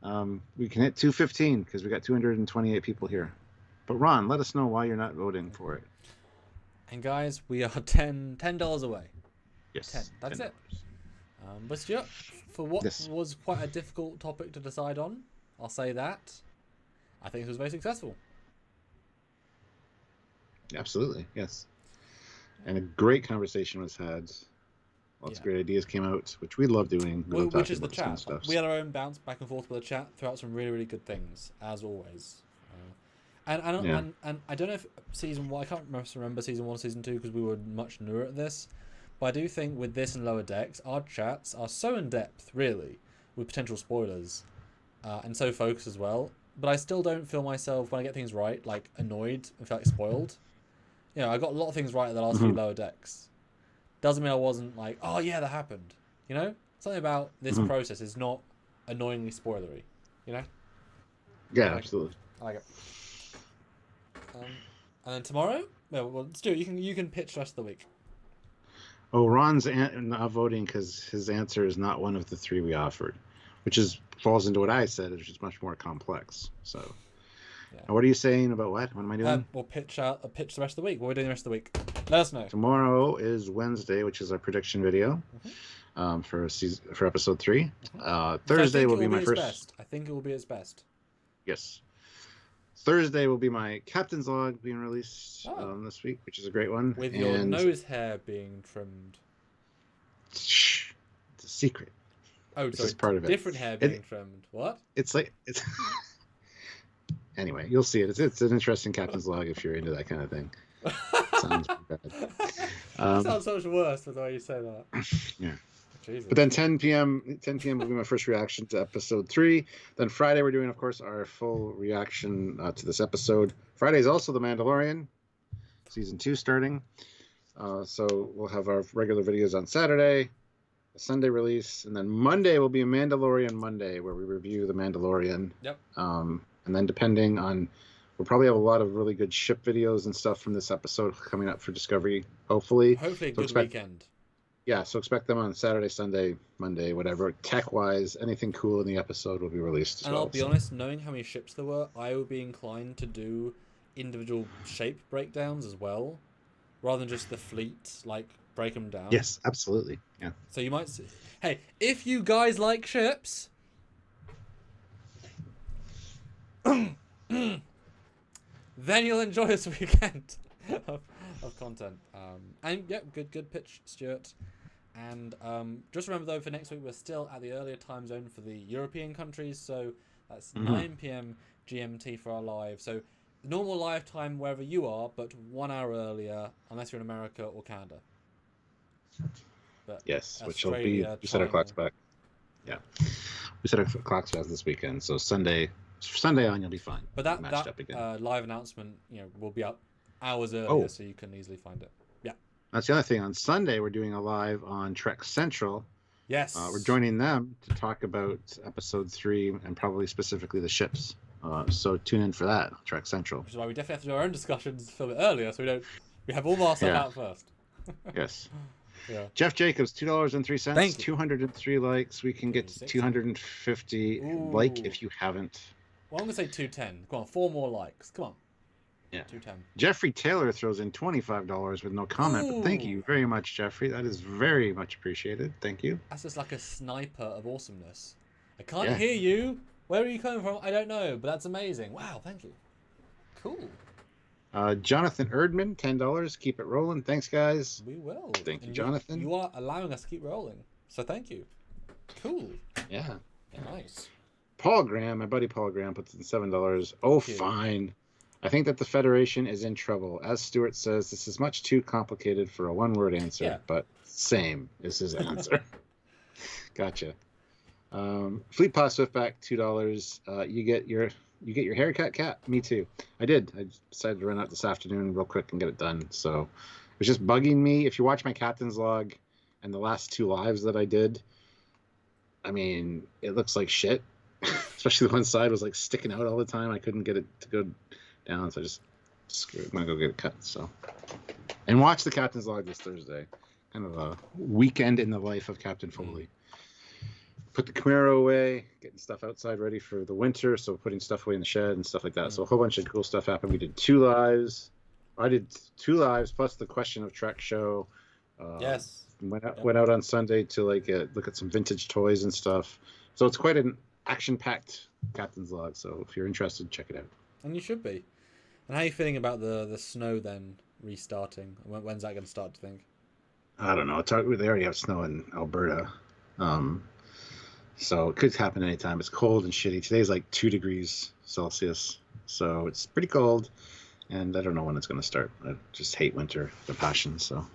We can hit 215 because we got 228 people here. But Ron, let us know why you're not voting for it. And guys, we are $10 away. Yes. 10. That's $10. It. But Stuart, for what was quite a difficult topic to decide on, I'll say that. I think it was very successful. Absolutely, yes. And a great conversation was had. Lots of great ideas came out, which we love doing. Which is the chat. We had our own bounce back and forth with the chat, throughout some really, really good things, as always. And I don't know if season 1, I can't remember season 1 or season 2 because we were much newer at this, but I do think with this and Lower Decks, our chats are so in depth, really, with potential spoilers, and so focused as well. But I still don't feel myself, when I get things right, like annoyed and feel like spoiled. I got a lot of things right at the last few Lower Decks. Doesn't mean I wasn't like, oh yeah, that happened. Something about this process is not annoyingly spoilery. Yeah, I absolutely. like it. And then tomorrow Well, Stu, you can pitch the rest of the week. Oh, Ron's not voting because his answer is not one of the three we offered, which falls into what I said, which is much more complex. So, Yeah. What are you saying about what? What am I doing? We'll pitch the rest of the week. What are we doing the rest of the week? Let us know. Tomorrow is Wednesday, which is our prediction video for episode 3. Thursday will be my first. Best. I think it will be its best. Yes. Thursday will be my captain's log being released this week, which is a great one. With your nose hair being trimmed. Shh, it's a secret. Oh, it's sorry. Just part of it. Different hair being trimmed. What? It's. Anyway, you'll see it. It's an interesting captain's log if you're into that kind of thing. Sounds bad. It sounds so much worse with the way you say that. Yeah. Jesus. But then 10 p.m. will be my first reaction to episode 3. Then Friday we're doing, of course, our full reaction to this episode. Friday is also The Mandalorian, season 2 starting. So we'll have our regular videos on Saturday, a Sunday release, and then Monday will be a Mandalorian Monday where we review The Mandalorian. Yep. And then depending on, we'll probably have a lot of really good ship videos and stuff from this episode coming up for Discovery, hopefully. Hopefully a good weekend. Yeah, so expect them on Saturday, Sunday, Monday, whatever. Tech-wise, anything cool in the episode will be released as well. And I'll be honest, knowing how many ships there were, I would be inclined to do individual shape breakdowns as well, rather than just the fleet, like, break them down. Yes, absolutely. Yeah. So you might see... Hey, if you guys like ships... then you'll enjoy this weekend of content. And yeah, good pitch, Stuart. And just remember though, for next week we're still at the earlier time zone for the European countries, so that's 9 p.m. GMT for our live. So the normal live time wherever you are, but 1 hour earlier, unless you're in America or Canada. But yes, which will be. We set our clocks back. Yeah, we set our clocks back this weekend, so Sunday on you'll be fine. But that live announcement, will be up hours earlier, so you can easily find it. Yeah. That's the other thing. On Sunday, we're doing a live on Trek Central. Yes. We're joining them to talk about episode 3 and probably specifically the ships. So tune in for that, Trek Central. Which is why we definitely have to do our own discussions to film it earlier, so we have all of our stuff out first. Yes. Yeah. Jeff Jacobs, $2.03. Thank you. 203 likes. We can get to 250 if you haven't. Well, I'm going to say 210. Come on, 4 more likes. Come on. Yeah. 210. Jeffrey Taylor throws in $25 with no comment, but thank you very much, Jeffrey. That is very much appreciated. Thank you. That's just like a sniper of awesomeness. I can't hear you. Where are you coming from? I don't know, but that's amazing. Wow, thank you. Cool. Jonathan Erdman, $10. Keep it rolling. Thanks, guys. We will. Thank you, Jonathan. You are allowing us to keep rolling, so thank you. Cool. Yeah. Nice. Paul Graham, my buddy Paul Graham, puts in $7. Oh, fine. I think that the Federation is in trouble. As Stuart says, this is much too complicated for a one-word answer, but same is his answer. Gotcha. Fleet Pass Swiftback, $2. You get your haircut, Cat? Me too. I did. I decided to run out this afternoon real quick and get it done. So it was just bugging me. If you watch my captain's log and the last 2 lives that I did, I mean, it looks like shit. Especially the one side was like sticking out all the time. I couldn't get it to go down, so I just screw it. I'm gonna go get it cut. So, and watch the captain's log this Thursday. Kind of a weekend in the life of Captain Foley. Put the Camaro away, getting stuff outside ready for the winter. So putting stuff away in the shed and stuff like that. So a whole bunch of cool stuff happened. We did 2 lives. I did 2 lives plus the Question of Trek show. Yes. Went out on Sunday to look at some vintage toys and stuff. So it's quite an action-packed captain's log. So if you're interested, check it out. And you should be. And how are you feeling about the snow then restarting? When's that going to start, do you think? I don't know. They already have snow in Alberta. So it could happen anytime. It's cold and shitty. Today's like 2 degrees Celsius. So it's pretty cold. And I don't know when it's going to start. I just hate winter, the passion. So,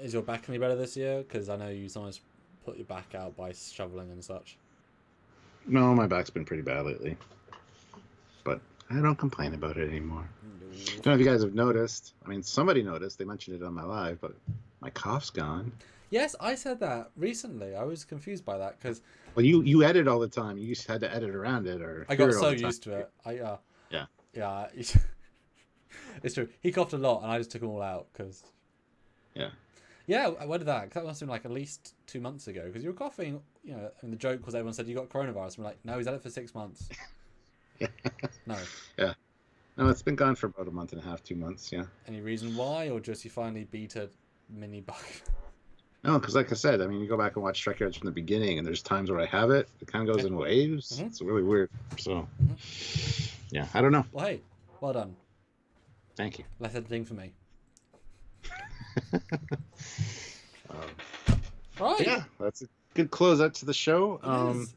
is your back any better this year? Because I know you sometimes put your back out by shoveling and such. No, my back's been pretty bad lately. But I don't complain about it anymore. I don't know if you guys have noticed. I mean, somebody noticed. They mentioned it on my live, but my cough's gone. Yes, I said that recently. I was confused by that because... Well, you edit all the time. You used to had to edit around it, or I got so used to it. Yeah. It's true. He coughed a lot, and I just took them all out because. Yeah. Yeah, when did that? 'Cause that must have been like at least 2 months ago. Because you were coughing, and the joke was everyone said you got coronavirus. I'm like, no, he's had it for 6 months. Yeah. No. Yeah. No, it's been gone for about a month and a half, 2 months. Yeah. Any reason why, or just you finally beat a mini bug? No, because like I said, I mean, you go back and watch Trekyards from the beginning, and there's times where I have it. It kind of goes in waves. Mm-hmm. It's really weird. So, yeah, I don't know. Well, hey, well done. Thank you. Less editing for me. Right. Yeah, that's a good closeout to the show. It is.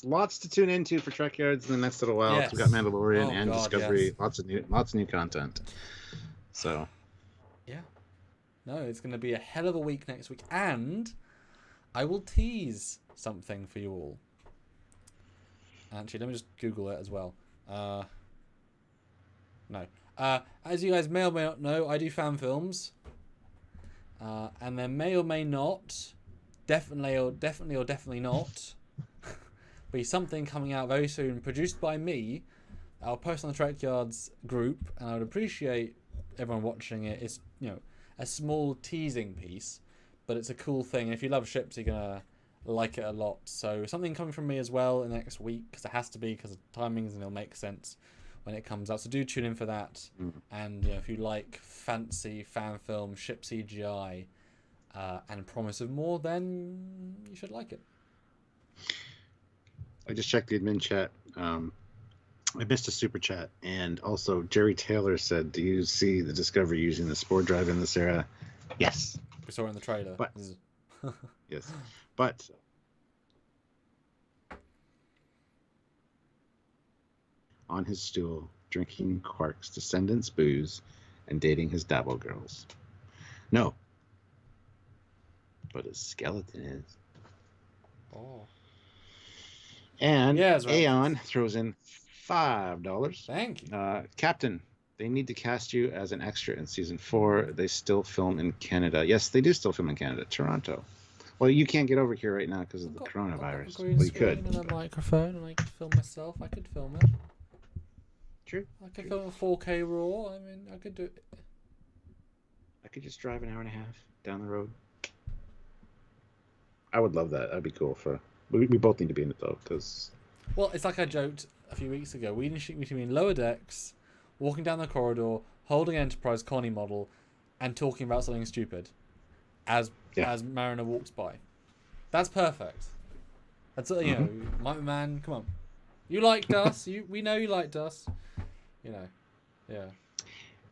Lots to tune into for Trekyards in the next little while. Yes. We've got Mandalorian Oh, and God, Discovery. yes. Lots of new content. So. Yeah. No, it's going to be a hell of a week next week, and I will tease something for you all. Actually, let me just Google it as well. No. As you guys may or may not know, I do fan films. And there may or may not, definitely or not, be something coming out very soon, produced by me. I'll post on the Trekyards group, and I would appreciate everyone watching it. It's a small teasing piece, but it's a cool thing. And if you love ships, you're gonna like it a lot. So something coming from me as well in the next week, because it has to be, because of timings, and it'll make sense when it comes out. So do tune in for that. And if you like fancy fan film, ship CGI, and promise of more, then you should like it. I just checked the admin chat. I missed a super chat, and also Jerry Taylor said, "Do you see the Discovery using the Spore drive in this era?" Yes. We saw it in the trailer. But yes, but on his stool, drinking Quark's descendants' booze and dating his Dabo girls. No, but his skeleton is. Oh. And Yeah, right. Aeon throws in $5. Thank you. Captain, they need to cast you as an extra in season 4. They still film in Canada. Yes, they do still film in Canada, Toronto. Well, you can't get over here right now because of the coronavirus. Well, you could. And a microphone, and I could film myself. I could film it. True. I could film a 4K RAW. I mean, I could do it. I could just drive an hour and a half down the road. I would love that. That'd be cool. We both need to be in it though, because. Well, it's like I joked a few weeks ago. We need to shoot between lower decks, walking down the corridor, holding Enterprise Connie model, and talking about something stupid, as Mariner walks by. That's perfect. That's my man. Come on, you liked us. We know you liked us. Yeah.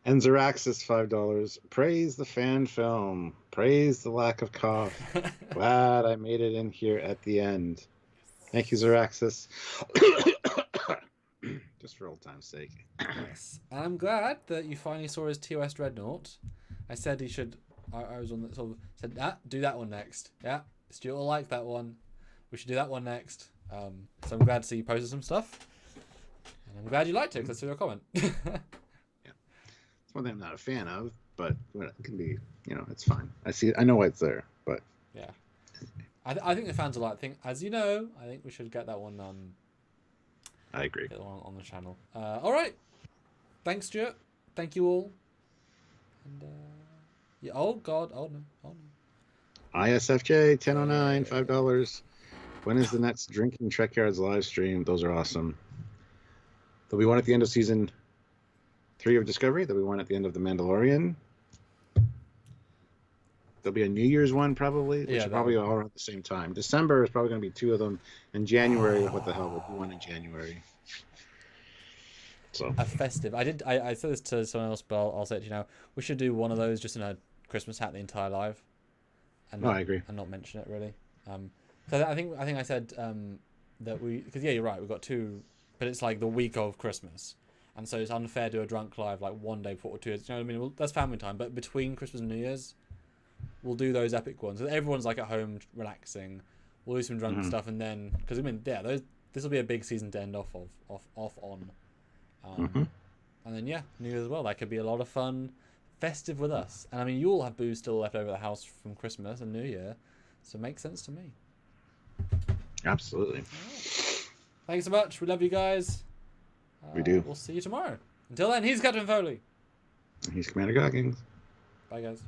And Zeraxis $5. Praise the fan film. Praise the lack of cough. Glad I made it in here at the end. Thank you, Zeraxis. Just for old time's sake. Yes. And I'm glad that you finally saw his TOS Dreadnought. I said he should. I was on the sort of said, do that one next. Yeah, Stuart will like that one. We should do that one next. So I'm glad to see you posted some stuff. And I'm glad you liked it, because I saw your comment. One thing I'm not a fan of, but it can be, it's fine. I know why it's there, but yeah, I think the fans will like. As you know, I think we should get that one. I agree. Get one on the channel. All right, thanks, Stuart. Thank you all. And yeah. Oh God. Oh no. ISFJ 1009 $5. When is the next Drinking Trekyards live stream? Those are awesome. There'll be one at the end of season 3 of Discovery. There'll be one at the end of The Mandalorian. There'll be a New Year's one probably, which are probably all around the same time. December is probably going to be 2 of them. And January, what the hell, will be one in January. So a festive. I said this to someone else, but I'll say it to you now. We should do one of those just in a Christmas hat the entire live. And I agree. And not mention it really. So I think I said that because you're right. We've got 2, but it's like the week of Christmas. And so it's unfair to do a drunk live like one day before 2 years. You know what I mean? Well, that's family time. But between Christmas and New Year's, we'll do those epic ones. So everyone's like at home relaxing. We'll do some drunk stuff, and then because this will be a big season to end off on. And then New Year's as well. That could be a lot of fun, festive with us. And I mean, you all have booze still left over the house from Christmas and New Year, so it makes sense to me. Absolutely. Right. Thanks so much. We love you guys. We do. We'll see you tomorrow. Until then, he's Captain Foley. He's Commander Goggins. Bye, guys.